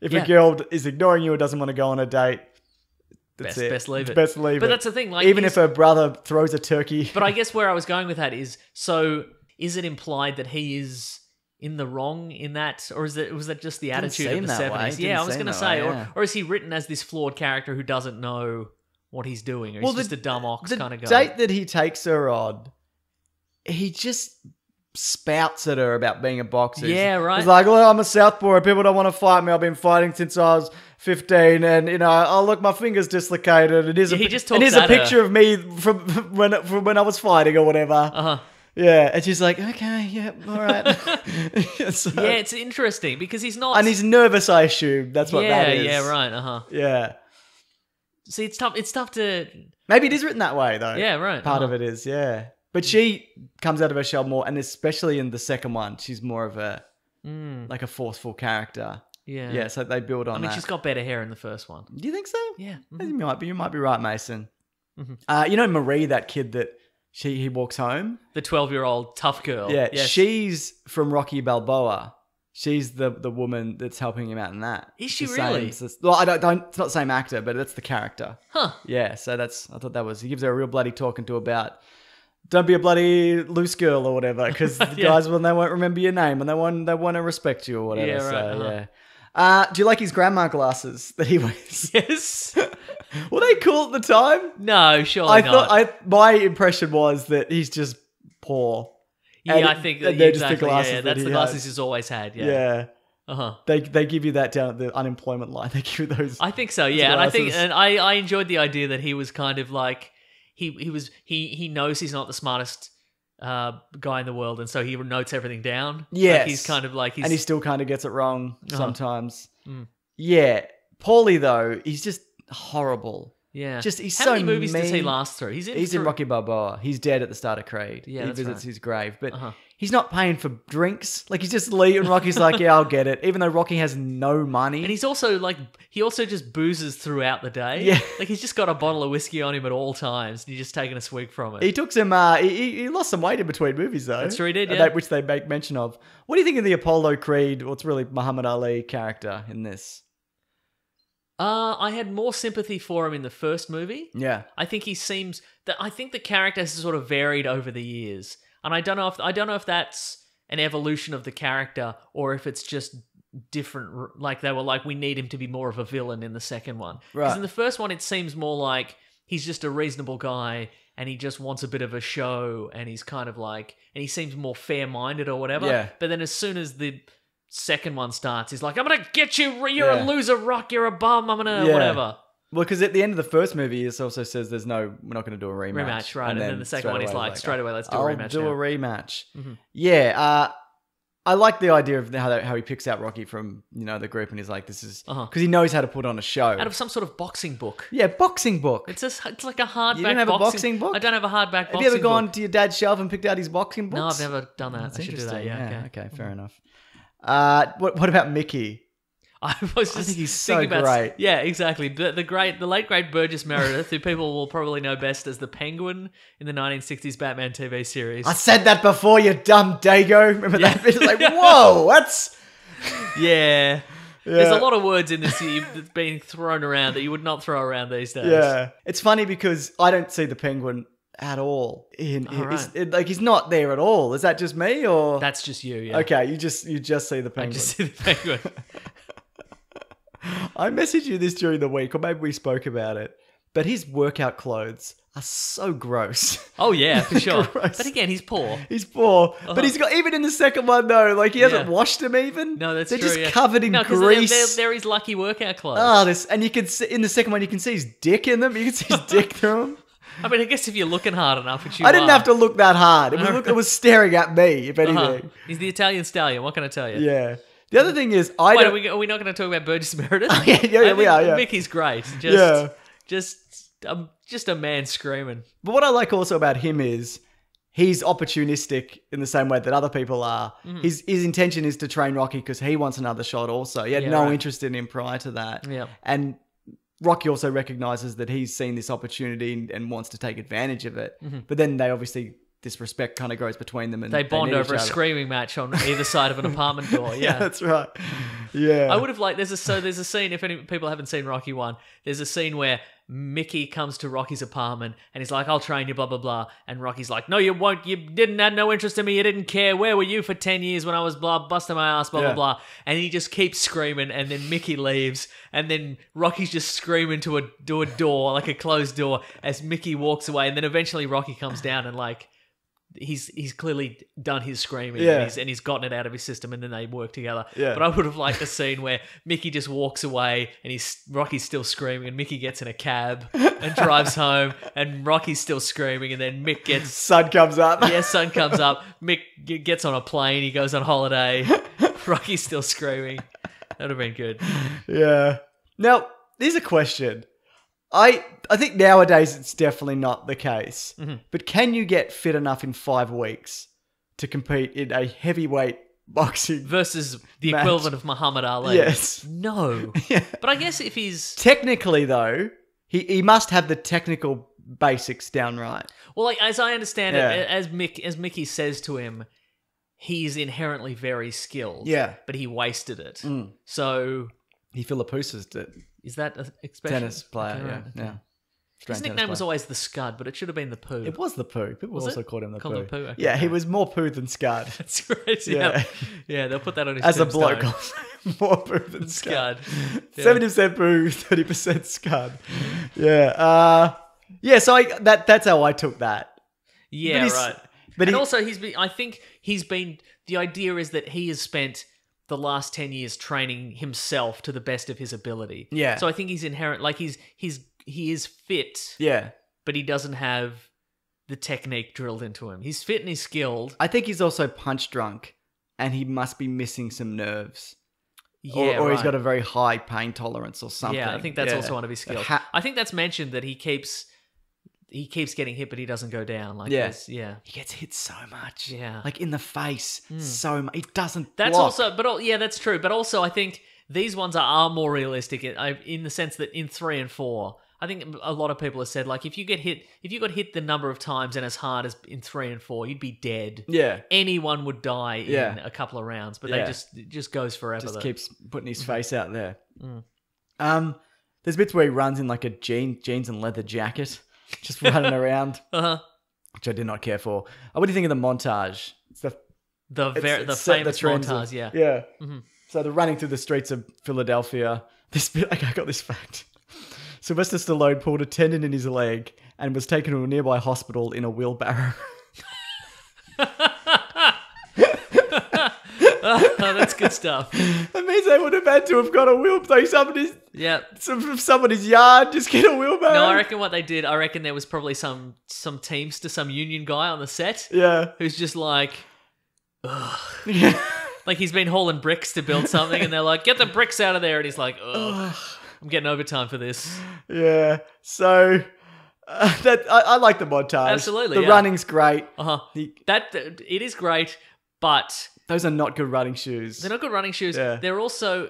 If a girl is ignoring you or doesn't want to go on a date, that's it. Best leave it. Best leave it. But that's the thing. Like, even if her brother throws a turkey. But I guess where I was going with that is, so is it implied that he is in the wrong in that, or was that just the attitude of the 70s? Yeah, I was going to say, or is he written as this flawed character who doesn't know what he's doing, or he's just a dumb ox kind of guy? The date that he takes her on, he just spouts at her about being a boxer. Yeah, right. He's like, well, I'm a southpaw, people don't want to fight me. I've been fighting since I was 15, and oh look, my finger's dislocated. It is a picture of me from when I was fighting or whatever. Yeah, and she's like, okay, yeah, all right. So, yeah, it's interesting because he's not... And he's nervous, I assume. That's what that is. Yeah, right, Yeah. See, it's tough to... Maybe it is written that way, though. Yeah, right. Part of it is, yeah. But she comes out of her shell more, and especially in the second one, she's more of a, like a forceful character. Yeah. Yeah, so they build on that. She's got better hair in the first one. Do you think so? Yeah. You might be right, Mason. You know Marie, that kid that... He walks home. The 12-year-old tough girl. Yeah, yes. She's from Rocky Balboa. She's the woman that's helping him out in that. Is she really? Well, I don't. It's not the same actor, but that's the character. Huh. Yeah. So I thought that was. He gives her a real bloody talking to about. Don't be a bloody loose girl or whatever, because the guys, they won't remember your name and they want to respect you or whatever. Yeah, right. So do you like his grandma glasses that he wears? Yes. Were they cool at the time? No, surely not. My impression was that he's just poor. Yeah, I think they're just the glasses. That's the glasses he's always had. Yeah. They give you that down at the unemployment line. They give you those. I think so. Yeah, and I enjoyed the idea that he was kind of like he knows he's not the smartest guy in the world, and so he notes everything down. Yes. Like he's kind of like and he still kind of gets it wrong sometimes. Yeah, Paulie though, he's just horrible. Yeah, he's How many movies does he last through? He's in Rocky Balboa. He's dead at the start of Creed. Yeah, he visits his grave, but he's not paying for drinks. Like he's just leaving. Rocky's like, yeah, I'll get it, even though Rocky has no money. And he's also like, he also just boozes throughout the day. Yeah, like he's just got a bottle of whiskey on him at all times, and you're just taking a swig from it. He took some. He lost some weight in between movies though. That's true, he did. Yeah, which they make mention of. What do you think of the Apollo Creed? What's really Muhammad Ali character in this? I had more sympathy for him in the first movie. Yeah, I think I think the character has sort of varied over the years, and I don't know if that's an evolution of the character or if it's just different. Like they were like, we need him to be more of a villain in the second one. Right. Because in the first one, it seems more like he's just a reasonable guy and he just wants a bit of a show, and he's kind of like, and he seems more fair-minded or whatever. Yeah. But then as soon as the second one starts, he's like, I'm gonna get you, you're a loser, Rock, you're a bum, I'm gonna whatever. Well, because at the end of the first movie, it also says we're not going to do a rematch. Right, and then the second one is like, straight away, let's do a rematch. I'll do a rematch. Yeah, I like the idea of how he picks out Rocky from the group, and he's like, this is because he knows how to put on a show out of some sort of boxing book. Yeah, boxing book. It's like a hardback. You don't have a boxing book? I don't have a hardback boxing book. Have you ever gone to your dad's shelf and picked out his boxing books? No, I've never done that. That's I should do that. Yeah. Okay, fair enough. What about Mickey? I was just think he's so great. Yeah, exactly. The late great Burgess Meredith, who people will probably know best as the Penguin in the 1960s Batman TV series. I said that before, you dumb dago. Remember that bit? It's like, whoa, that's... Yeah. There's a lot of words in this that's being thrown around that you would not throw around these days. Yeah. It's funny because I don't see the Penguin at all. He's not there at all. Is that just me or... That's just you, yeah. Okay, you just see the Penguin. I just see the Penguin. I messaged you this during the week, or maybe we spoke about it, but his workout clothes are so gross. Oh yeah, for sure. But again, he's poor. He's poor. But he's got, even in the second one though, like he hasn't washed them even. No, that's They're true. They're just covered in grease. They're his lucky workout clothes. And you can see, in the second one, you can see his dick in them. You can see his dick through them. I mean, I guess if you're looking hard enough, which you I didn't are. have to look that hard. It was staring at me, if anything. He's the Italian stallion. What can I tell you? Yeah. The other thing is, Wait, are we not going to talk about Burgess Meredith? yeah, we are. Yeah. Mickey's great. Just a man screaming. But what I like also about him is he's opportunistic in the same way that other people are. His intention is to train Rocky because he wants another shot also. He had no interest in him prior to that. Yeah. And Rocky also recognizes that he's seen this opportunity and wants to take advantage of it. But then they obviously, this respect kind of grows between them. And they bond need over a each other. screaming match on either side of an apartment door. Yeah. That's right. Yeah. I would have liked, there's a scene, if any people haven't seen Rocky 1, there's a scene where Mickey comes to Rocky's apartment and he's like, I'll train you, blah, blah, blah. And Rocky's like, no, you won't. You didn't have no interest in me. You didn't care. Where were you for 10 years when I was busting my ass, blah, blah, blah. And he just keeps screaming and then Mickey leaves and then Rocky's just screaming to a door, like a closed door as Mickey walks away. And then eventually Rocky comes down and like, he's clearly done his screaming and he's gotten it out of his system and then they work together. Yeah. But I would have liked a scene where Mickey just walks away and Rocky's still screaming and Mickey gets in a cab and drives home and Rocky's still screaming and then Mick gets... Sun comes up. Yeah, sun comes up. Mick gets on a plane. He goes on holiday. Rocky's still screaming. That would have been good. Yeah. Now, there's a question. I think nowadays it's definitely not the case. But can you get fit enough in 5 weeks to compete in a heavyweight boxing versus the match? Equivalent of Muhammad Ali? Yes. No. But I guess if he's... Technically, though, he must have the technical basics down right. Well, like, as I understand it, as Mickey says to him, he's inherently very skilled. Yeah. But he wasted it. So... He Philippused it. Is that an expression? Tennis player, yeah. His nickname was always the Scud, but it should have been the Pooh. It was the Pooh. People also called him the Called Pooh. him Pooh, okay. Yeah, he was more Pooh than Scud. That's right. Yeah, they'll put that on his As a tombstone. bloke, more Pooh than Scud. Scud. 70% Pooh, 30% Scud. Yeah. So that's how I took that. Yeah, right. But also I think the idea is that he has spent the last 10 years training himself to the best of his ability. Yeah. So I think he's inherent, like he is fit. Yeah. But he doesn't have the technique drilled into him. He's fit and he's skilled. I think he's also punch drunk and he must be missing some nerves. Yeah, or he's got a very high pain tolerance or something. Yeah, I think that's also one of his skills. I think that's mentioned that he keeps getting hit, but he doesn't go down. Like this. Yeah. He gets hit so much. Yeah. Like in the face. So much. He doesn't That's block. also, yeah, that's true. But also I think these ones are more realistic in the sense that in 3 and 4, I think a lot of people have said, like, if you got hit the number of times and as hard as in 3 and 4, you'd be dead. Yeah. Anyone would die in a couple of rounds, but it just goes forever. Just keeps putting his face out there. There's bits where he runs in like a jeans and leather jacket, just running around, which I did not care for. What do you think of the montage? It's the famous montage, yeah. Yeah. So they're running through the streets of Philadelphia. This bit, I got this fact. Sylvester Stallone pulled a tendon in his leg and was taken to a nearby hospital in a wheelbarrow. Oh, that's good stuff. That means they would have had to have got a wheelbarrow. From somebody's yard, just get a wheelbarrow. No, I reckon what they did, there was probably some teamster, some union guy on the set. Yeah. Who's just like, ugh. Yeah. Like he's been hauling bricks to build something and they're like, get the bricks out of there. And he's like, ugh. I'm getting overtime for this. Yeah. So I like the montage. Absolutely. The running's great. It is great, but those are not good running shoes. They're not good running shoes. Yeah. They're also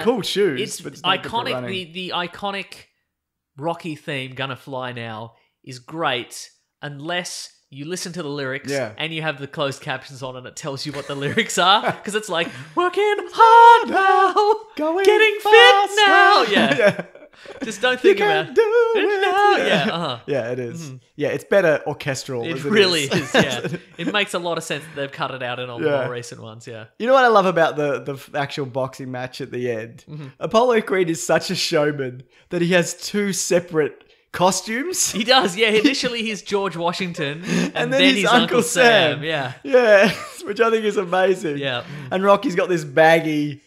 cool shoes. It's not iconic. The iconic Rocky theme, "Gonna Fly Now," is great unless you listen to the lyrics and you have the closed captions on and it tells you what the lyrics are. Because it's like, working hard now, getting fit now. Yeah. Just don't think about it. Yeah. Yeah, it is. Yeah, it's better orchestral. It really is, yeah. It makes a lot of sense that they've cut it out in all the more recent ones, yeah. You know what I love about the actual boxing match at the end? Apollo Creed is such a showman that he has 2 separate costumes. He does, yeah. Initially he's George Washington and then he's Uncle Sam. Yeah. Yeah, which I think is amazing. Yeah. And Rocky's got this baggy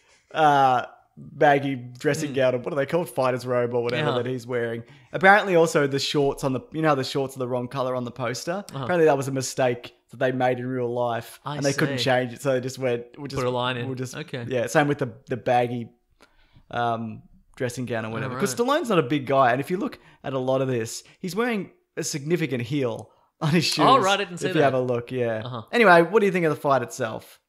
baggy dressing gown, or what are they called? Fighter's robe or whatever that he's wearing. Apparently also the shorts on the, how the shorts are the wrong color on the poster? Apparently that was a mistake that they made in real life and they couldn't change it. So they just went, we'll just put a line in. We'll just, okay. Yeah. Same with the baggy, dressing gown or whatever. Because Stallone's not a big guy. And if you look at a lot of this, he's wearing a significant heel on his shoes. Oh, right. I didn't see that. If you have a look, yeah. Anyway, what do you think of the fight itself?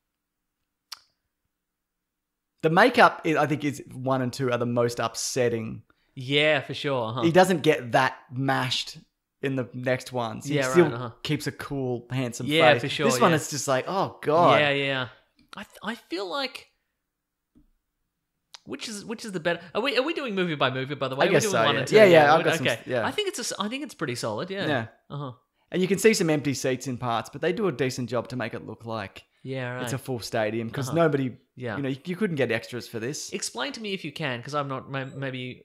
The makeup, I think, is 1 and 2 are the most upsetting. Yeah, for sure. He doesn't get that mashed in the next ones. He still keeps a cool, handsome face. Yeah, for sure. This one, it's just like, oh god. Yeah. I feel like which is the better? Are we doing movie by movie? By the way, I guess we're so. doing 1 Yeah. and 2. Yeah. I've got Okay. some, yeah. I think it's pretty solid. Yeah. Yeah. And you can see some empty seats in parts, but they do a decent job to make it look like it's a full stadium because nobody. Yeah. You couldn't get extras for this. Explain to me if you can, because I'm not. Maybe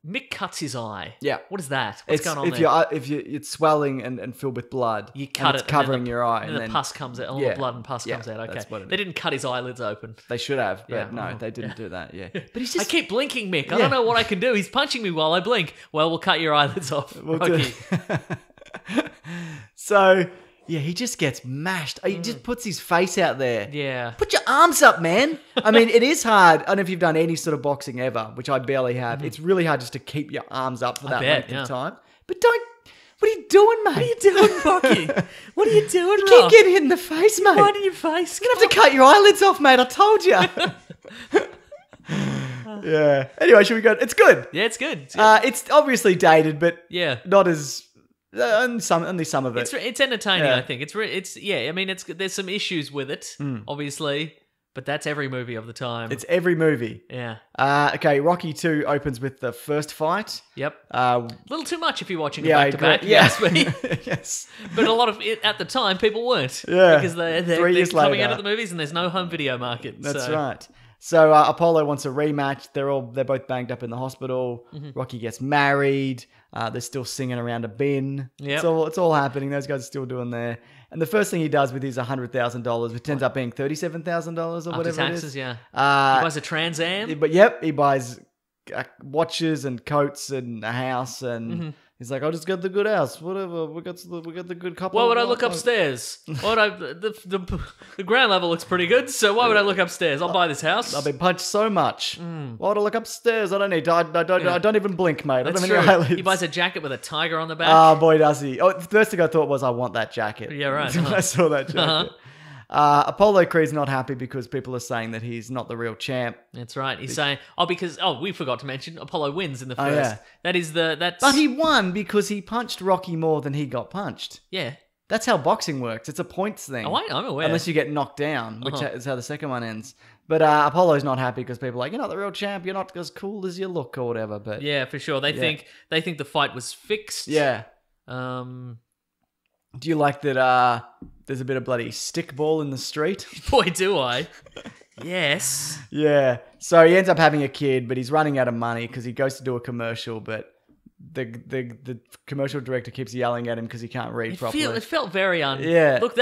Mick cuts his eye. Yeah. What is that? What's going on there? If it's swelling and filled with blood, you cut it's covering your eye, and then the pus comes out. All the blood and pus comes out. Okay. That's what it is. They didn't cut his eyelids open. They should have, but no, they didn't do that. Yeah. But he's I just. keep blinking, Mick. I don't know what I can do. He's punching me while I blink. Well, we'll cut your eyelids off. Rocky. So, yeah, he just gets mashed. He just puts his face out there. Yeah. Put your arms up, man. I mean, it is hard. I don't know if you've done any sort of boxing ever, which I barely have. It's really hard just to keep your arms up for that length of time. But don't... What are you doing, mate? What are you doing, Rocky? What are you doing, You keep getting hit in the face, mate. Right in your face. You're going to have to cut your eyelids off, mate. I told you. Yeah. Anyway, should we go? It's good. Yeah, it's good. It's obviously dated, but yeah, not as... only some of it. It's entertaining, I think. I mean, there's some issues with it, obviously, but that's every movie of the time. It's every movie. Yeah. Okay, Rocky 2 opens with the first fight. Yep. A little too much if you're watching it back to back. Yes. Yes. But a lot of it, at the time, people weren't. Yeah. Because they're 3 years coming later. out of the movies and there's no home video market. That's right. So Apollo wants a rematch. They're both banged up in the hospital. Rocky gets married. They're still singing around a bin. Yep. It's all happening. Those guys are still doing there. And the first thing he does with his $100,000, which ends up being $37,000 or After whatever taxes, it is. yeah. He buys a Trans Am. But yep, he buys watches and coats and a house and he's like, I just got the good house. Whatever, we got the good couple. Why would I look upstairs? The ground level looks pretty good, so why would I look upstairs? I'll buy this house. I've been punched so much. Why would I look upstairs? I don't need to. I don't even blink, mate. That's I don't true. have any eyelids. He buys a jacket with a tiger on the back. Oh, boy, does he. Oh, the first thing I thought was, I want that jacket. Yeah, right. When I saw that jacket. Apollo Creed's not happy because people are saying that he's not the real champ. That's right. He's saying, we forgot to mention Apollo wins in the first. Yeah. That's. But he won because he punched Rocky more than he got punched. Yeah. That's how boxing works. It's a points thing. Oh, I'm aware. Unless you get knocked down, which is how the second one ends. But Apollo's not happy because people are like, you're not the real champ. You're not as cool as you look or whatever. But yeah, for sure. They think the fight was fixed. Yeah. Do you like that there's a bit of bloody stickball in the street? Boy, do I. Yes. Yeah. So he ends up having a kid, but he's running out of money because he goes to do a commercial, but the commercial director keeps yelling at him because he can't read properly. It felt very Yeah. Look,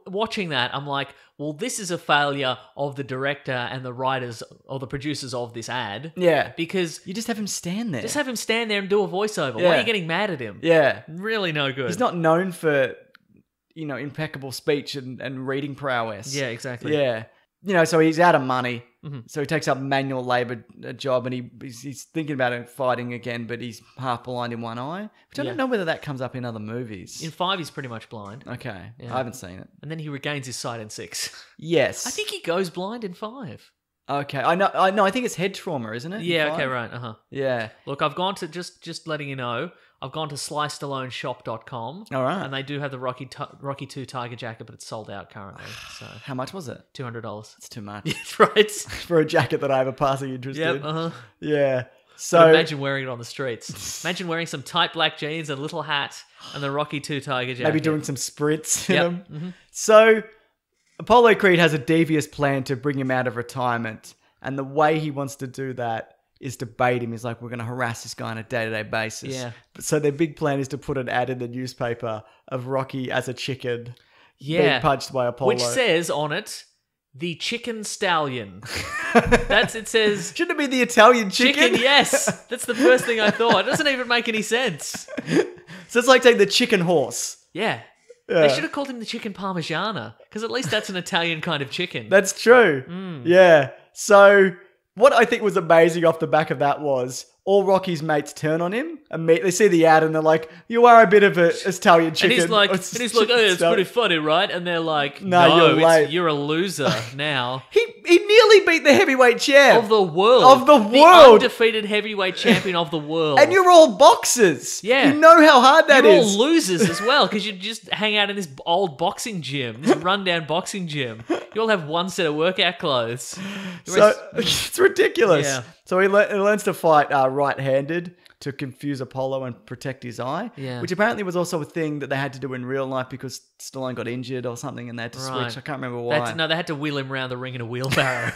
watching that, I'm like, well, this is a failure of the director and the writers or the producers of this ad. Yeah. Because You just have him stand there. just have him stand there and do a voiceover. Why Yeah. are you getting mad at him? Yeah. Really no good. He's not known for, impeccable speech and reading prowess. Yeah, exactly. Yeah. So he's out of money. So he takes up manual labor job and he's thinking about fighting again, but he's half blind in one eye, which I don't know whether that comes up in other movies. In 5, he's pretty much blind. Okay. Yeah. I haven't seen it. And then he regains his sight in 6. Yes. I think he goes blind in 5. Okay. I know. I think it's head trauma, isn't it? in Yeah, 5? okay, right. Yeah. Look, I've gone to, just letting you know, I've gone to slicedaloneshop.com. All right. And they do have the Rocky 2 Tiger jacket, but it's sold out currently. So How much was it? $200. It's too much. That's right. For a jacket that I have a passing interest Yep. in. Yeah. But So imagine wearing it on the streets. Imagine wearing some tight black jeans, a little hat, and the Rocky 2 Tiger jacket. maybe doing some sprints in Yep. them. So Apollo Creed has a devious plan to bring him out of retirement. And the way he wants to do that is to bait him. He's like, we're going to harass this guy on a day-to-day basis. Yeah. So their big plan is to put an ad in the newspaper of Rocky as a chicken being Yeah. punched by Apollo. Which says on it, the chicken stallion. It says Shouldn't it be the Italian chicken? yes. That's the first thing I thought. It doesn't even make any sense. So it's like taking the chicken horse. Yeah. They should have called him the chicken parmigiana, because at least that's an Italian kind of chicken. That's true. Yeah. So what I think was amazing off the back of that was all Rocky's mates turn on him and they see the ad and they're like, "You are a bit of an Italian chicken." And he's like, "Oh, it's pretty funny, right?" And they're like, No, you're late. You're a loser now." He nearly beat the heavyweight champ Of the world. the undefeated heavyweight champion of the world. and you're all boxers. Yeah. You know how hard that You're is. all losers as well, because you just hang out in this old boxing gym, this rundown boxing gym. You all have one set of workout clothes. So it's ridiculous. Yeah. So he learns to fight right-handed to confuse Apollo and protect his eye, Yeah. which apparently was also a thing that they had to do in real life because Stallone got injured or something and they had to Right. switch. I can't remember why. They had to wheel him around the ring in a wheelbarrow.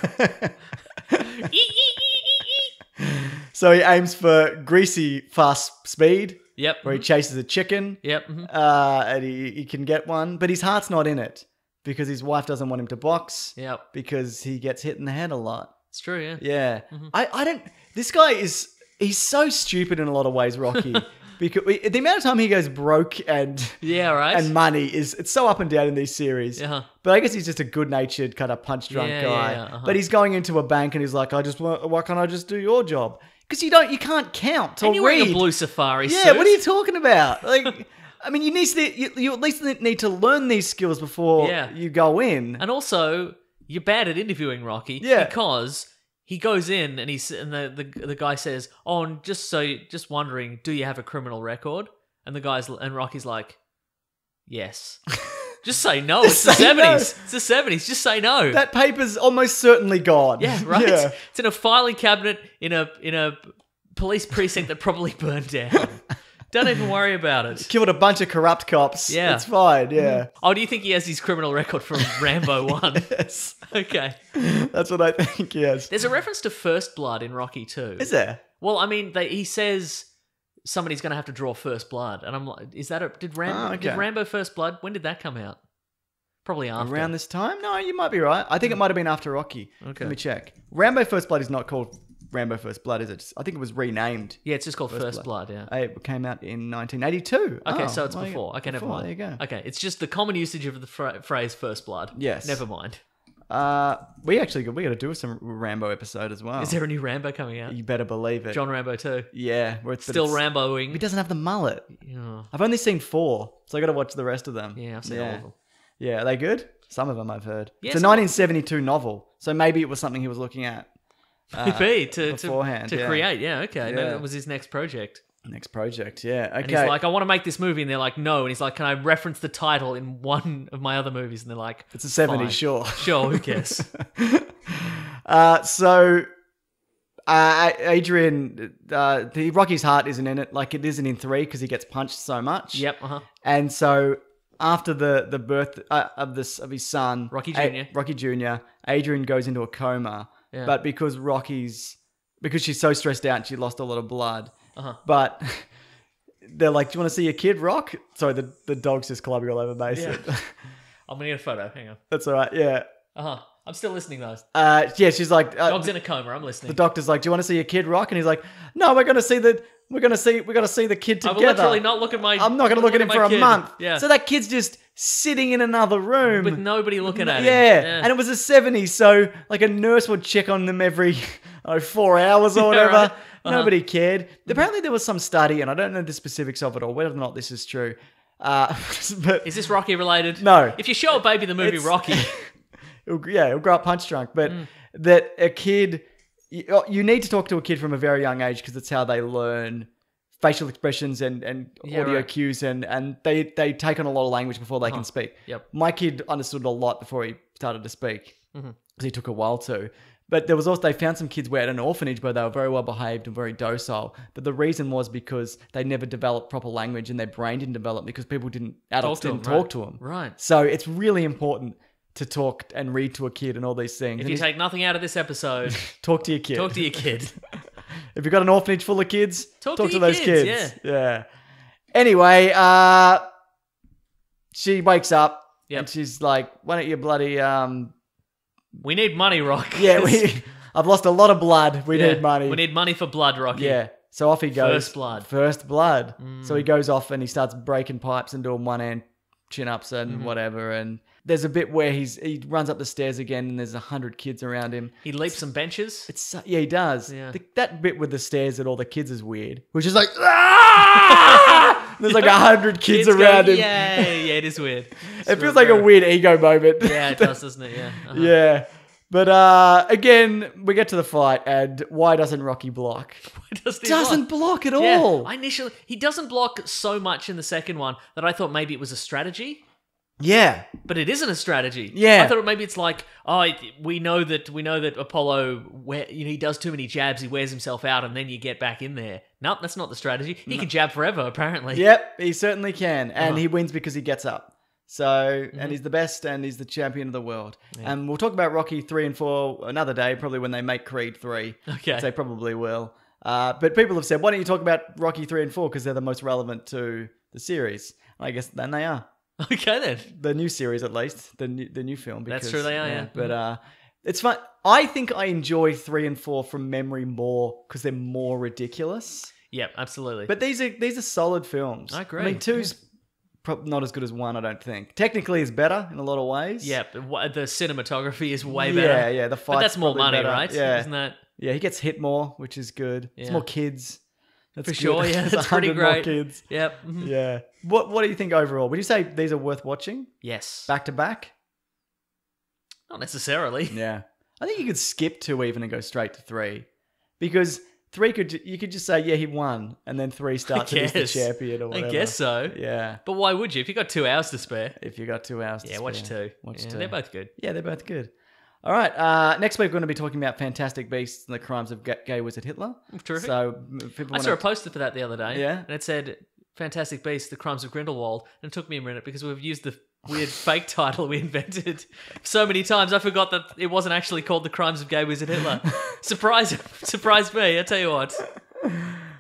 So he aims for greasy, fast speed, Yep. where he chases a chicken, Yep. and he can get one, but his heart's not in it because his wife doesn't want him to box Yep. because he gets hit in the head a lot. It's true, yeah. Yeah. I don't... This guy he's so stupid in a lot of ways, Rocky. Because the amount of time he goes broke and Yeah, right. and money it's so up and down in these series. Uh-huh. But I guess he's just a good-natured kind of punch-drunk Yeah, guy. yeah, uh-huh. But he's going into a bank and he's like, why can't I just do your job? Because you can't count or and you're wearing read. a blue safari Yeah, suit. what are you talking about? Like, I mean, you at least need to learn these skills before Yeah. you go in. And also, you're bad at interviewing Rocky. Yeah. Because he goes in and the guy says, "Oh, and just wondering, do you have a criminal record?" And Rocky's like, "Yes." Just say no. It's the say no. 70s. It's the 70s. Just say no. That paper's almost certainly gone. Yeah, right. Yeah. It's in a filing cabinet in a police precinct that probably burned down. Don't even worry about it. Killed a bunch of corrupt cops. Yeah. It's fine, yeah. Oh, do you think he has his criminal record from Rambo 1? Yes. Okay. That's what I think, yes. There's a reference to First Blood in Rocky 2. Is there? Well, I mean, he says somebody's going to have to draw First Blood, and I'm like, did Rambo First Blood? When did that come out? Probably after. Around this time? No, you might be right. I think it might have been after Rocky. Okay. Let me check. Rambo First Blood is not called Rambo First Blood, is it? I think it was renamed. Yeah, it's just called First Blood. Yeah. It came out in 1982. Okay, so it's well, before. Okay, never before, mind. There you go. Okay, it's just the common usage of the phrase First Blood. Yes. Never mind. We got to do some Rambo episode as well. Is there a new Rambo coming out? You better believe it. John Rambo 2. Yeah. Still He Ramboing. doesn't have the mullet. Yeah. I've only seen 4, so I got to watch the rest of them. Yeah, I've seen all of them. Yeah, are they good? Some of them I've heard. Yeah, it's a some- 1972 novel, so maybe it was something he was looking at Could be to beforehand. yeah. create. Yeah, okay. Maybe Yeah. that was his next project. Next project, yeah. Okay. And he's like, I want to make this movie. And they're like, no. And he's like, can I reference the title in one of my other movies? And they're like, it's a 70s, fine. sure. Sure, who cares? Adrian, Rocky's heart isn't in it, like it isn't in 3 because he gets punched so much. Yep, uh-huh. And so after the birth of his son, Rocky Jr. Rocky Jr., Adrian goes into a coma. Yeah. But because she's so stressed out, and she lost a lot of blood. Uh-huh. But they're like, "Do you want to see your kid, Rock?" Sorry, the dog's just clubbing all over Mason. Yeah. I'm going to get a photo. Hang on. That's all right. Yeah. Uh-huh. I'm still listening, though. Yeah. She's like, Dog's in a coma. I'm listening. the doctor's like, "Do you want to see your kid, Rock?" And he's like, "No, we got to see the kid I together. will literally not look at my... I'm not going to look at him for a kid. month." Yeah. So that kid's just sitting in another room With nobody looking at him. Yeah, and it was the 70s, so like a nurse would check on them every 4 hours or Yeah, whatever. right. Nobody cared. Apparently, there was some study, and I don't know the specifics of it or whether or not this is true. But Is this Rocky related? No. If you show a baby the movie It's- Rocky... it'll grow up punch drunk. But that a kid, you need to talk to a kid from a very young age because it's how they learn facial expressions and Yeah, audio right. cues, and they take on a lot of language before they can speak. Yep. My kid understood a lot before he started to speak because he took a while to. But there was also, they found some kids where at an orphanage where they were very well behaved and very docile. But the reason was because they never developed proper language and their brain didn't develop because adults didn't talk to them. Right. So it's really important to talk and read to a kid and all these things. If And you take nothing out of this episode, talk to your kid. talk to your kid. If you've got an orphanage full of kids, Talk talk to to your those kids, kids. Yeah. Anyway, she wakes up Yep. and she's like, "Why don't you bloody We need money, Rock. Yeah, I've lost a lot of blood. We need money. We need money for blood, Rocky. Yeah. So off he goes. First blood. First blood. So he goes off and he starts breaking pipes and doing one-hand chin-ups and whatever. And there's a bit where he runs up the stairs again and there's 100 kids around him. He leaps some benches. Yeah, he does. Yeah. That bit with the stairs and all the kids is weird. Which is like, ah! There's like 100 kids around him. Yeah, it is weird. It feels like a weird ego moment. Yeah, it does, doesn't it? Yeah. Uh-huh. Yeah. But again, we get to the fight, and why doesn't Rocky block? Doesn't block at all. He doesn't block so much in the second one that I thought maybe it was a strategy. Yeah. But it isn't a strategy. Yeah. I thought maybe it's like, we know that Apollo, he does too many jabs, he wears himself out, and then you get back in there. Nope, that's not the strategy. He can jab forever, apparently. Yep, he certainly can, and he wins because he gets up. So, and he's the best, and he's the champion of the world. Yeah. And we'll talk about Rocky 3 and 4 another day, probably when they make Creed 3. Okay. Which they probably will. But people have said, why don't you talk about Rocky 3 and 4? Because they're the most relevant to the series. I guess then they are. Okay, then. The new series, at least. The new film. Because, that's true, they are, yeah. But it's fun. I think I enjoy 3 and 4 from memory more because they're more ridiculous. Yep, absolutely. But these are solid films. I agree. I mean, 2's not as good as 1, I don't think. Technically, it's better in a lot of ways. Yeah, the cinematography is way better. Yeah, the fight. But that's more money, better. right? Yeah. Isn't that? Yeah, he gets hit more, which is good. Yeah. It's more kids. That's For good. sure, yeah, that's pretty 100 great. More kids. Yep. Mm-hmm. Yeah. What do you think overall? Would you say these are worth watching? Yes. Back to back? Not necessarily. Yeah. I think you could skip 2 even and go straight to 3. Because 3 you could just say, yeah, he won. And then 3 starts and he's the champion or whatever. I guess so. Yeah. But why would you? If you got 2 hours to spare. If you got 2 hours to spare. Yeah, watch 2. Watch 2. They're both good. Yeah, they're both good. All right. Next week, we're going to be talking about Fantastic Beasts and the Crimes of Gay Wizard Hitler. Terrific. So, I saw a poster for that the other day. Yeah. And it said, Fantastic Beasts, the Crimes of Grindelwald. And it took me a minute because we've used the weird fake title we invented so many times. I forgot that it wasn't actually called the Crimes of Gay Wizard Hitler. Surprised me, I tell you what.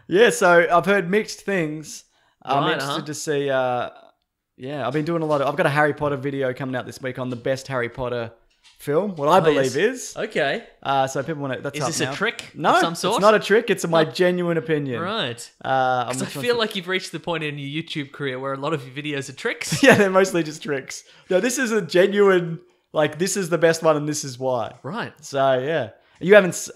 Yeah, so I've heard mixed things. I'm Right, interested to see. I've been doing I've got a Harry Potter video coming out this week on the best Harry Potter film. What I believe is. Okay. So people want to. That's Is up this now. a trick No, of some sort? It's not a trick. It's my genuine opinion. Right. I Because I feel like you've reached the point in your YouTube career where a lot of your videos are tricks. Yeah, they're mostly just tricks. No, this is a genuine. Like, this is the best one, and this is why. Right. So yeah. You haven't,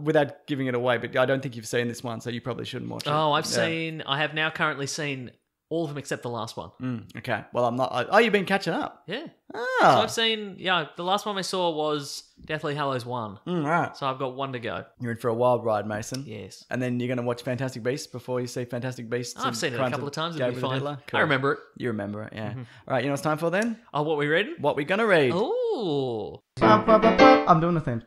without giving it away, but I don't think you've seen this one, so you probably shouldn't watch it. Oh, I have now currently seen all of them except the last one. Okay. Well, I'm not. You've been catching up. Yeah. Ah. So I've seen, the last one I saw was Deathly Hallows 1. Right. So I've got 1 to go. You're in for a wild ride, Mason. Yes. And then you're going to watch Fantastic Beasts before you see Fantastic Beasts. I've seen it a couple of times. It'll be fine. Cool. I remember it. You remember it, yeah. All right, you know what it's time for then? Oh, what we reading? What we going to read? Oh. I'm doing the thing.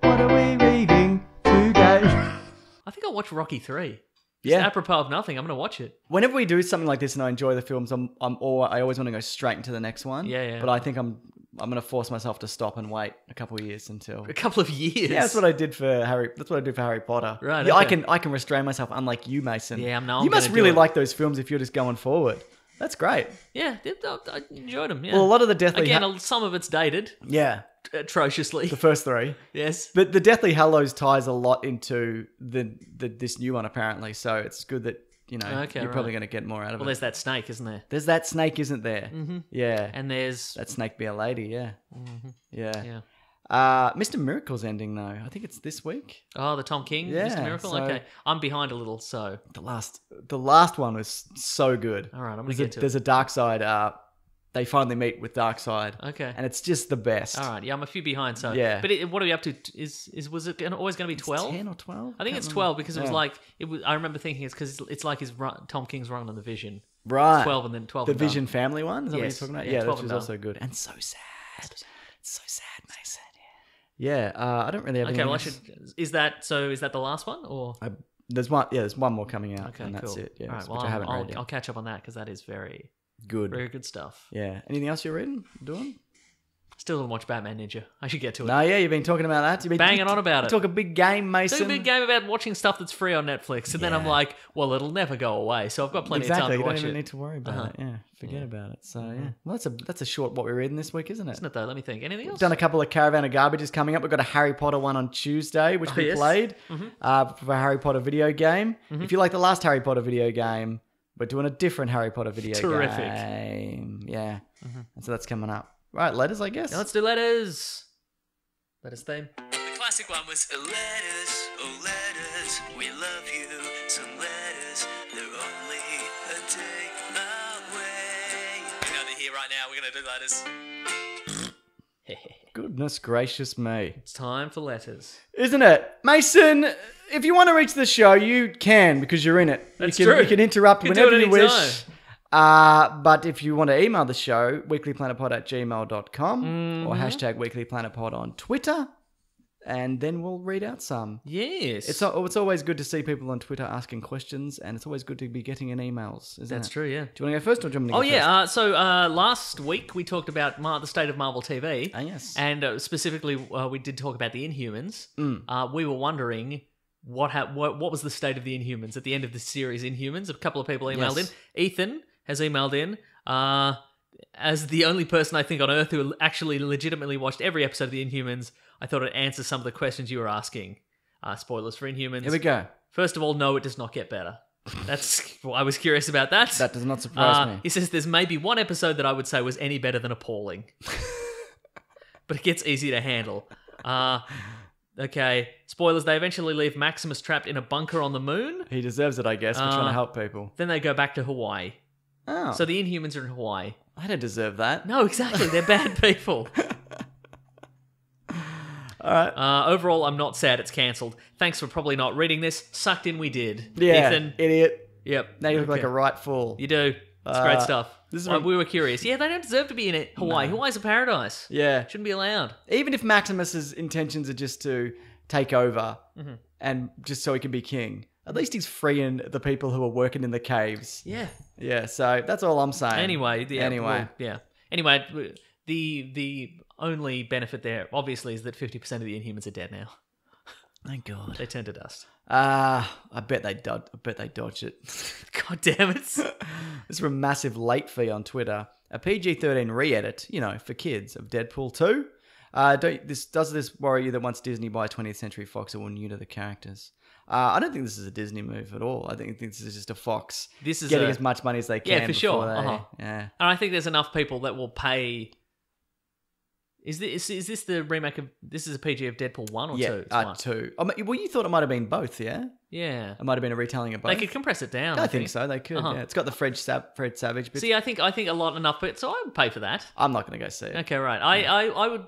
What are we reading today? I think I'll watch Rocky 3. Yeah. Apropos of nothing, I'm going to watch it. Whenever we do something like this and I enjoy the films, I always want to go straight into the next one. Yeah. But I think I'm going to force myself to stop and wait a couple of years until. A couple of years? Yeah, that's what I did for Harry. That's what I do for Harry Potter. Right. Yeah, okay. I can restrain myself, unlike you, Mason. Yeah, You must really like those films if you're just going forward. That's great. Yeah, I enjoyed them. Yeah. Well, a lot of the Deathly some of it's dated. Yeah. Atrociously. The first 3. Yes. But the Deathly Hallows ties a lot into this new one, apparently. So it's good that, you're probably going to get more out of it. Well, there's that snake, isn't there? There's that snake, isn't there? Mm-hmm. Yeah. And there's... That snake be a lady, yeah. Mm-hmm. Yeah. Mr. Miracle's ending, though. I think it's this week. Oh, the Tom King? Yeah, Mr. Miracle? so- Okay. I'm behind a little, so... The last one was so good. All right, I'm going to get to it. There's a dark side. They finally meet with Darkseid. Okay. And it's just the best. All right. Yeah, I'm a few behind, so... Yeah. But what are we up to? Was it always going to be 12? 10 or 12? I think it's 12 because it was like... I remember thinking it's because it's like Tom King's run on the Vision. Right. 12 and then 12 The and done. Vision family one? Is that Yes. what you're talking about? Yeah, Yeah, 12 which was and also good. And so sad. It's so sad, Mason. Yeah, I don't really have Okay, anything well, else. Is that the last one, or... There's one more coming out, Okay, and that's cool. it. Yeah, All right, which I haven't read yet. I'll catch up on that because that is very, Good. very good stuff. Yeah. Anything else you're reading? Doing? Still didn't watch Batman Ninja. I should get to it. No, yeah, you've been talking about that. You've been Banging on about it. Talk a big game, Mason. It's a big game about watching stuff that's free on Netflix, and then I'm like, well, it'll never go away, so I've got plenty of time to You watch don't even it. need to worry about it. Yeah, forget about it. So yeah, well, that's a short what we're reading this week, isn't it? Isn't it though? Let me think. Anything else? We've done a couple of Caravan of Garbages coming up. We've got a Harry Potter one on Tuesday, which we yes. played for a Harry Potter video game. If you like the last Harry Potter video game, we're doing a different Harry Potter video game. Yeah, and so that's coming up. Right, letters, I guess. Now let's do letters. Letters theme. The classic one was letters, oh letters, we love you. Some letters, they're only a day away. You know they're here right now. We're gonna do letters. Goodness gracious me. It's time for letters. Isn't it? Mason, if you want to reach the show, you can because you're in it. That's you can, true. You can interrupt You can do whenever it you anytime. wish. But if you want to email the show, weeklyplanetpod@gmail.com or hashtag weeklyplanetpod on Twitter, and then we'll read out some. Yes. It's always good to see people on Twitter asking questions, and it's always good to be getting in emails, isn't That's it? true, yeah. Do you want to go first or do you want me to Oh, go first? yeah. So last week we talked about the state of Marvel TV. Ah, yes. And specifically, we did talk about the Inhumans. We were wondering what was the state of the Inhumans at the end of the series Inhumans. A couple of people emailed Yes. in. Ethan has emailed in as the only person I think on Earth who actually legitimately watched every episode of the Inhumans. I thought it'd answer some of the questions you were asking. Spoilers for Inhumans. Here we go. First of all, no, it does not get better. I was curious about that. That does not surprise me. He says there's maybe one episode that I would say was any better than appalling. But it gets easy to handle. Okay, spoilers, they eventually leave Maximus trapped in a bunker on the moon. He deserves it, I guess. We're trying to help people. Then they go back to Hawaii. Oh, So the Inhumans are in Hawaii. I don't deserve that. No, exactly, they're bad people. All right. Overall, I'm not sad it's cancelled. Thanks for probably not reading this. Sucked in we did. Yeah, Ethan. idiot. Yep. Now you look like Okay. a right fool. You do. It's great stuff. this is Well, a- we were curious. Yeah, they don't deserve to be in it. Hawaii. Hawaii's a paradise. Yeah. Shouldn't be allowed. Even if Maximus's intentions are just to take over and just so he can be king, at least he's freeing the people who are working in the caves. Yeah. Yeah, so that's all I'm saying. Anyway, yeah, Anyway. well, yeah. Anyway, the only benefit there, obviously, is that 50% of the Inhumans are dead now. Thank God. They turn to dust. I bet they dodge it. God damn it! This is from Massive Late Fee on Twitter. A PG-13 re-edit, for kids, of Deadpool 2. Does this worry you that once Disney buy 20th Century Fox, it will new to the characters? I don't think this is a Disney move at all. I think this is just a Fox This is getting a- as much money as they can. Yeah, for sure. before they- Uh-huh. Yeah. And I think there's enough people that will pay. Is this the remake of? This is a PG of Deadpool 1 or 2? It's 1. 2. Well, you thought it might have been both, yeah? Yeah. It might have been a retelling of both. They could compress it down. I think so. They could. Uh-huh. Yeah, it's got the Fred Savage bit. See, I think enough, but so I would pay for that. I'm not going to go see it. Okay, right. I would.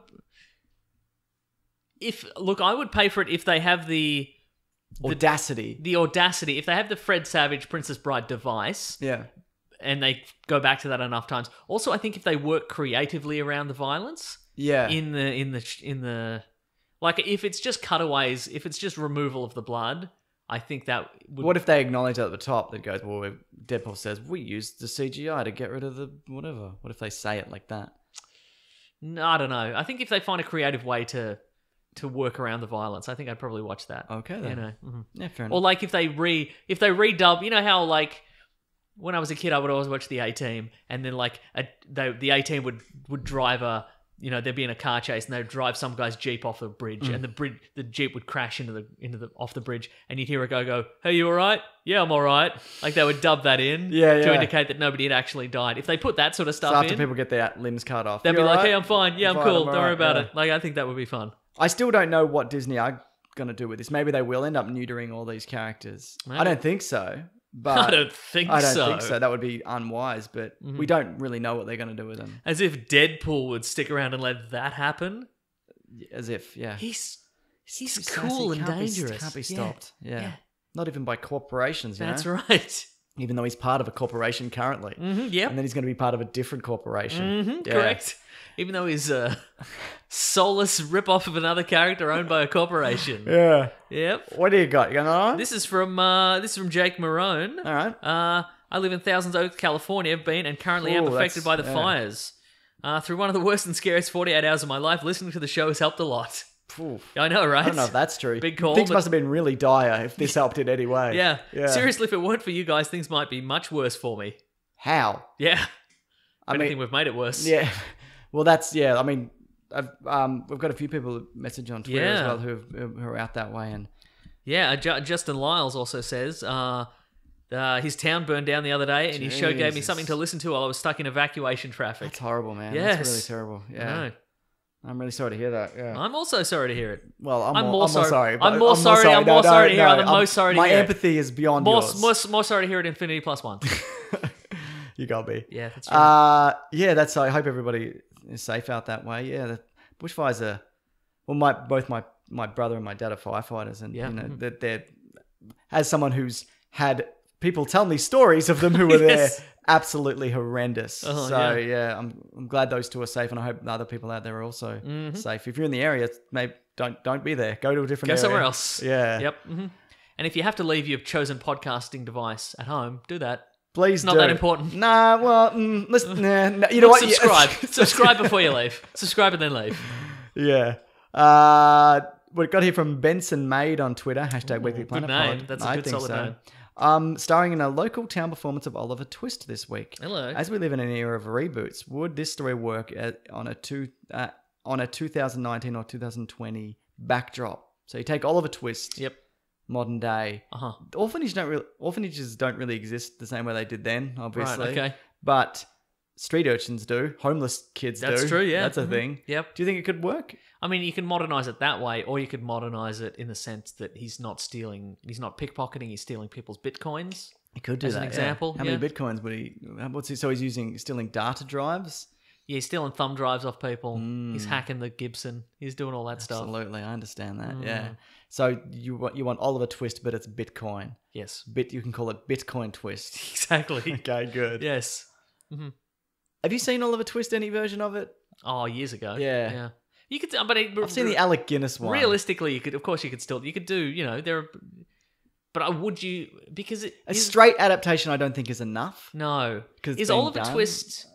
I would pay for it if they have the Audacity. if they have the Fred Savage Princess Bride device Yeah. and they go back to that enough times. Also, I think if they work creatively around the violence Yeah. in the like if it's just cutaways, if it's just removal of the blood, I think that would. What if they acknowledge at the top that goes, well, Deadpool says, we used the CGI to get rid of the whatever. What if they say it like that? No, I don't know. I think if they find a creative way to work around the violence, I think I'd probably watch that. Okay, then. Yeah, fair enough. Or like if they redub, you know how like when I was a kid I would always watch the A-Team, and then like the A-Team would drive there'd be in a car chase and they'd drive some guy's Jeep off a bridge, and the Jeep would crash into the off the bridge, and you'd hear a guy go, "Hey, you all right?" "Yeah, I'm all right." Like they would dub that in Yeah, to yeah. indicate that nobody had actually died. If they put that sort of stuff So after in, people get their limbs cut off, they'd "You be like, alright?" "Hey, I'm fine. Yeah, I'm fine, cool. I'm Don't worry alright." about Yeah. it." Like I think that would be fun. I still don't know what Disney are going to do with this. Maybe they will end up neutering all these characters. Maybe. I don't think so. But I don't think I don't so. think so. That would be unwise, but we don't really know what they're going to do with them. As if Deadpool would stick around and let that happen. As if, yeah. He's Too cool sassy, and dangerous. Can't be Yeah. stopped. Yeah. Yeah. Not even by corporations, you That's know? right. Even though he's part of a corporation currently. Yep. And then he's going to be part of a different corporation. Yeah. Correct. Even though he's a soulless rip-off of another character owned by a corporation. Yeah. Yep. What do you got? You got another one? This is from Jake Marone. All right. I live in Thousands Oaks, California. Have been and currently am Ooh, affected by the that's- yeah. fires. Through one of the worst and scariest 48 hours of my life, listening to the show has helped a lot. Oof. I know, right? I don't know if that's true. Big call. Things but- must have been really dire if this helped in any way. Yeah. Seriously, if it weren't for you guys, things might be much worse for me. How? Yeah. I Anything mean, we've made it worse. yeah. Well, that's I mean, we've got a few people message on Twitter as Yeah. well who are out that way, and Yeah, Justin Lyles also says his town burned down the other day, and his show gave me Jesus. something to listen to while I was stuck in evacuation traffic. that's horrible, man. Yes. That's really terrible. I Yeah, know. I'm really sorry to hear that. Yeah. I'm also sorry to hear it. Well, I'm I'm more more sorry. sorry. I'm but more sorry. I'm more sorry to hear. I'm the most sorry to my hear. empathy is beyond More yours. sorry to hear it. Infinity plus one. You got me. Yeah, that's right. Yeah, that's. I hope everybody is safe out that way. Yeah, the bushfires are. Well, both my brother and my dad are firefighters, and Yeah. you know that they're. As someone who's had people tell me stories of them who were Yes. there, absolutely horrendous. Oh, so yeah. I'm glad those two are safe, and I hope the other people out there are also Mm-hmm. safe. If you're in the area, maybe don't be there. Go to a different Go area. somewhere else. Yeah. Yep. And if you have to leave your chosen podcasting device at home, do that. Please Not do. that important. Nah, well, listen, nah, you know what? Subscribe. Subscribe before you leave. Subscribe and then leave. Yeah. We got here from Benson Maid on Twitter, # Weekly Planet name. Pod. That's a I good think solid name. Starring in a local town performance of Oliver Twist this week. Hello. As we live in an era of reboots, would this story work on a 2019 or 2020 backdrop? So you take Oliver Twist, Yep. modern day. Uh-huh. Orphanages don't really exist the same way they did then, obviously. Right, okay. But street urchins do. Homeless kids do. That's true, yeah. That's a Mhm. thing. Yep. Do you think it could work? I mean, you can modernize it that way, or you could modernize it in the sense that he's not pickpocketing, he's stealing people's bitcoins. He could do As that. an yeah. example, How yeah. many bitcoins would he? So he's stealing data drives. Yeah, he's stealing thumb drives off people. He's hacking the Gibson. He's doing all that stuff. Absolutely, I understand that. Yeah. So you want Oliver Twist, but it's Bitcoin. Yes. You can call it Bitcoin Twist. Exactly. Okay, good. Yes. Have you seen Oliver Twist? Any version of it? Oh, years ago. Yeah. Yeah. You could, but I've seen the Alec Guinness one. realistically, you could do, would you, because A straight adaptation, I don't think is enough. no. 'Cause it's Is been Oliver done. Twist,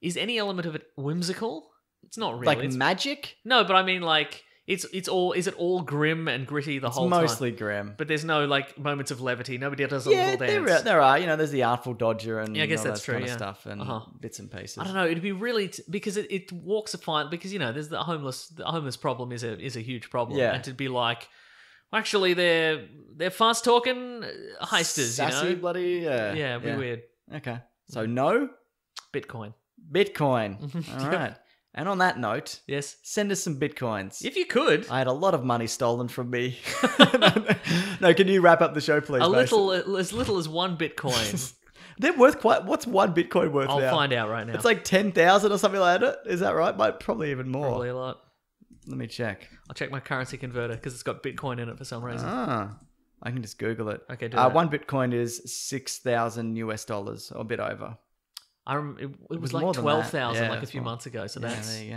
is any element of it whimsical? It's not really. Like It's- magic. no, but I mean, like, is it all grim and gritty the It's whole time? mostly grim. But there's no, like, moments of levity. Nobody does a Yeah, little dance. there are. You know, there's the Artful Dodger and Yeah, I guess all that's that true, kind of yeah. stuff and Uh-huh. bits and pieces. I don't know. It'd be really because it walks a fine, because there's the homeless problem is a huge problem. Yeah. And to be like, well, actually they're fast talking heisters. Sassy, bloody. Yeah. Yeah, it'd be weird. Okay. So no Bitcoin. Bitcoin. All right. And on that note, Yes. send us some Bitcoins. If you could, I had a lot of money stolen from me. No, can you wrap up the show, please? as little as one Bitcoin. They're worth quite. What's one Bitcoin worth I'll now? find out right now. It's like 10,000 or something like that. Is that right? Probably even more. probably a lot. Let me check. I'll check my currency converter because it's got Bitcoin in it for some reason. I can just Google it. Okay, do that. One Bitcoin is $6,000 or a bit over. It was more like than that. 12,000 Yeah, like a that's few more. months ago. So Yeah, that's there you go.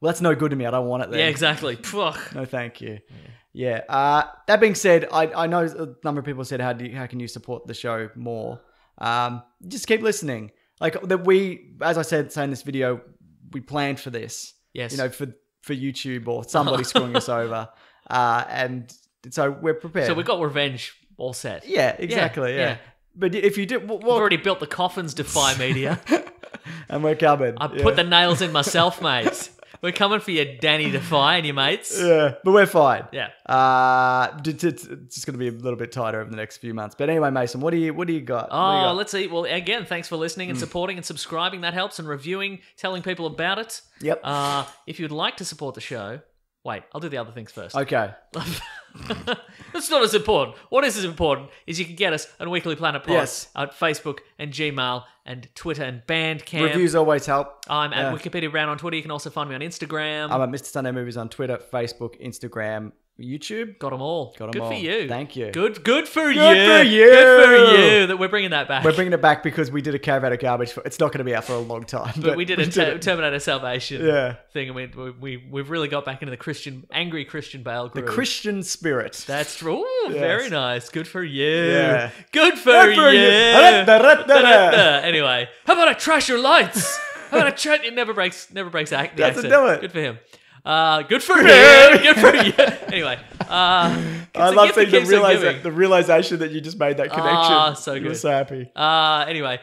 Well, that's no good to me. I don't want it then. yeah, exactly. Pfft. No, thank you. Yeah. That being said, I know a number of people said, how can you support the show more? Just keep listening. Like that, as I said, in this video, we planned for this. Yes. You know, for YouTube or somebody screwing us over, and so we're prepared. So we've got revenge all set. Yeah, exactly. Yeah. But if you do, We've already built the coffins, Defy Media. and we're coming. I put the nails in myself, mate. We're coming for you, Danny Defy and your mates. Yeah, but we're fine. Yeah. It's just going to be a little bit tighter over the next few months. But anyway, Mason, what do you got? What do you Oh, got? let's see. Well, again, thanks for listening and supporting and subscribing. That helps, and reviewing, telling people about it. Yep. If you'd like to support the show, wait, I'll do the other things first. Okay. That's not as important. What is as important is you can get us on Weekly Planet Pod Yes. at Facebook and Gmail and Twitter and Bandcamp. Reviews always help. I'm at Wikipedia Brown on Twitter. You can also find me on Instagram. I'm at Mr. Sunday Movies on Twitter, Facebook, Instagram, YouTube. Got them all. Got 'em Good all. for you. Thank you. Good for you. Good for you. Good for you. That we're bringing that back. We're bringing it back because we did a Cave Out of Garbage. It's not going to be out for a long time. but we did a Terminator Salvation Yeah. thing, and we've really got back into the angry Christian Bale The groove. Christian spirit. That's true. Ooh, very nice. Good for you. Yeah. Good for you. Da-da-da-da-da. Anyway, how about I trash your lights? It never breaks the Doesn't accent. do it. Good for him. Good for him. Good for you. Anyway, I love seeing the realization that you just made that connection. So You were good. so happy. Anyway,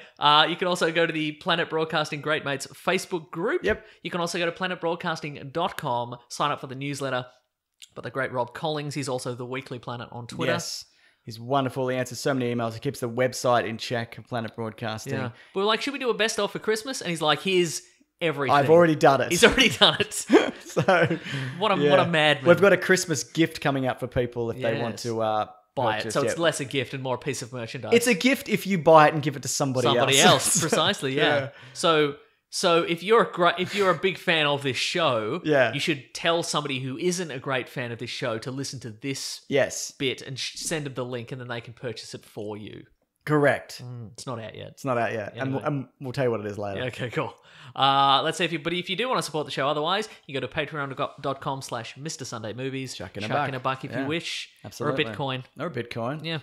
you can also go to the Planet Broadcasting Great Mates Facebook group. Yep. You can also go to planetbroadcasting.com, sign up for the newsletter. But the great Rob Collings, he's also the Weekly Planet on Twitter. Yes. He's wonderful. He answers so many emails. He keeps the website in check, Planet Broadcasting. Yeah. But we're like, should we do a best of for Christmas? And he's like, here's everything. I've already done it. He's already done it. So What a madman. We've got a Christmas gift coming up for people if they want Yes. to Buy purchase. it. So it's Yeah. less a gift and more a piece of merchandise. It's a gift if you buy it and give it to somebody else. Precisely, yeah. So if you're a big fan of this show, Yeah. you should tell somebody who isn't a great fan of this show to listen to this Yes, bit and send them the link, and then they can purchase it for you. correct. It's not out yet. It's not out yet, Anyway. and we'll tell you what it is later. Yeah, okay, cool. Let's say if you do want to support the show otherwise, you go to patreon.com/Mr. Sunday Movies. Chuck in a buck buck. if Yeah. you wish. Absolutely. Or a Bitcoin. Or a Bitcoin. Yeah.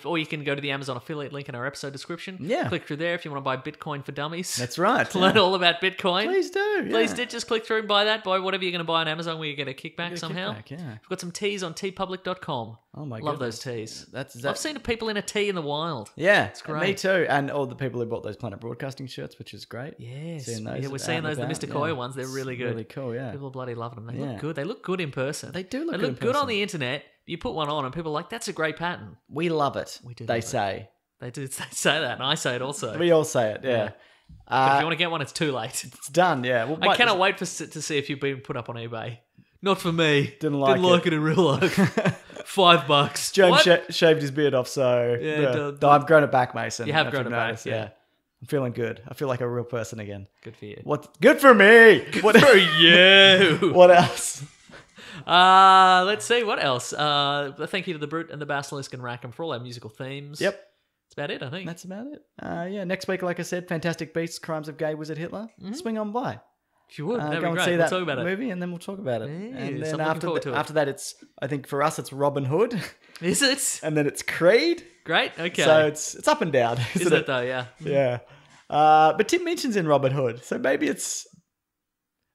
Or you can go to the Amazon affiliate link in our episode description. Yeah. Click through there if you want to buy Bitcoin for dummies. That's right. Learn yeah. all about Bitcoin. Please do. Yeah. Please did just click through and buy that. Buy whatever you're going to buy on Amazon where you get a kickback Get a somehow. kickback, yeah. We've got some teas on teapublic.com. Oh my Love goodness. those teas. That's I've seen people in a tea in the wild. Yeah, It's great. Me too, and all the people who bought those Planet Broadcasting shirts, which is great. Yes. Seeing those Yeah, we're out seeing and those, the about, Mr. yeah. Koya ones. They're really good. Really cool, yeah. People bloody love them. They Yeah. look good. They look good in person. They do look They good look in good on person. the internet. You put one on and people are like, that's a great pattern. We love it. We do They love it. say. They do say that, and I say it also. We all say it. Yeah. But if you want to get one, it's too late. It's done. Yeah. Well, I cannot wait to see if you've been put up on eBay. Not for me. Didn't like it in real life. $5. James What? shaved his beard off, so Yeah, no, I've grown it back, Mason. You have if grown you've it back, noticed, yeah. I'm feeling good. I feel like a real person again. Good for you. What? Good for me. What For you. What else? Let's see what else. Thank you to the Brute and the Basilisk and Rackham for all our musical themes. Yep. That's about it, I think. That's about it. Yeah. Next week, like I said, Fantastic Beasts: Crimes of Gay Wizard Hitler. Swing on by. If you would, that'd Go be and great. see we'll that talk about it. movie, and then we'll talk about it. Yes, and I'm then looking forward to it. after that, it's I think for us it's Robin Hood, Is it? and then it's Creed. Great, okay. So it's up and down, Is isn't it though, yeah. Yeah. But Tim Minchin's in Robin Hood, so maybe it's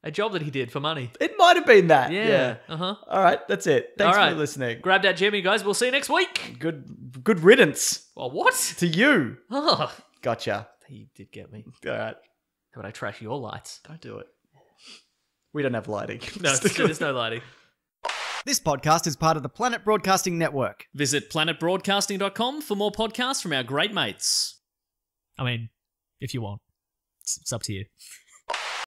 A job that he did for money. it might have been that. Yeah. All right, that's it. Thanks All right. for listening. Grab that Jimmy, guys. We'll see you next week. Good riddance Oh, what? to you. Oh, Gotcha. he did get me. All right, How about I trash your lights? don't do it. We don't have lighting. No, there's no lighting. This podcast is part of the Planet Broadcasting Network. Visit planetbroadcasting.com for more podcasts from our great mates. I mean, if you want. It's up to you.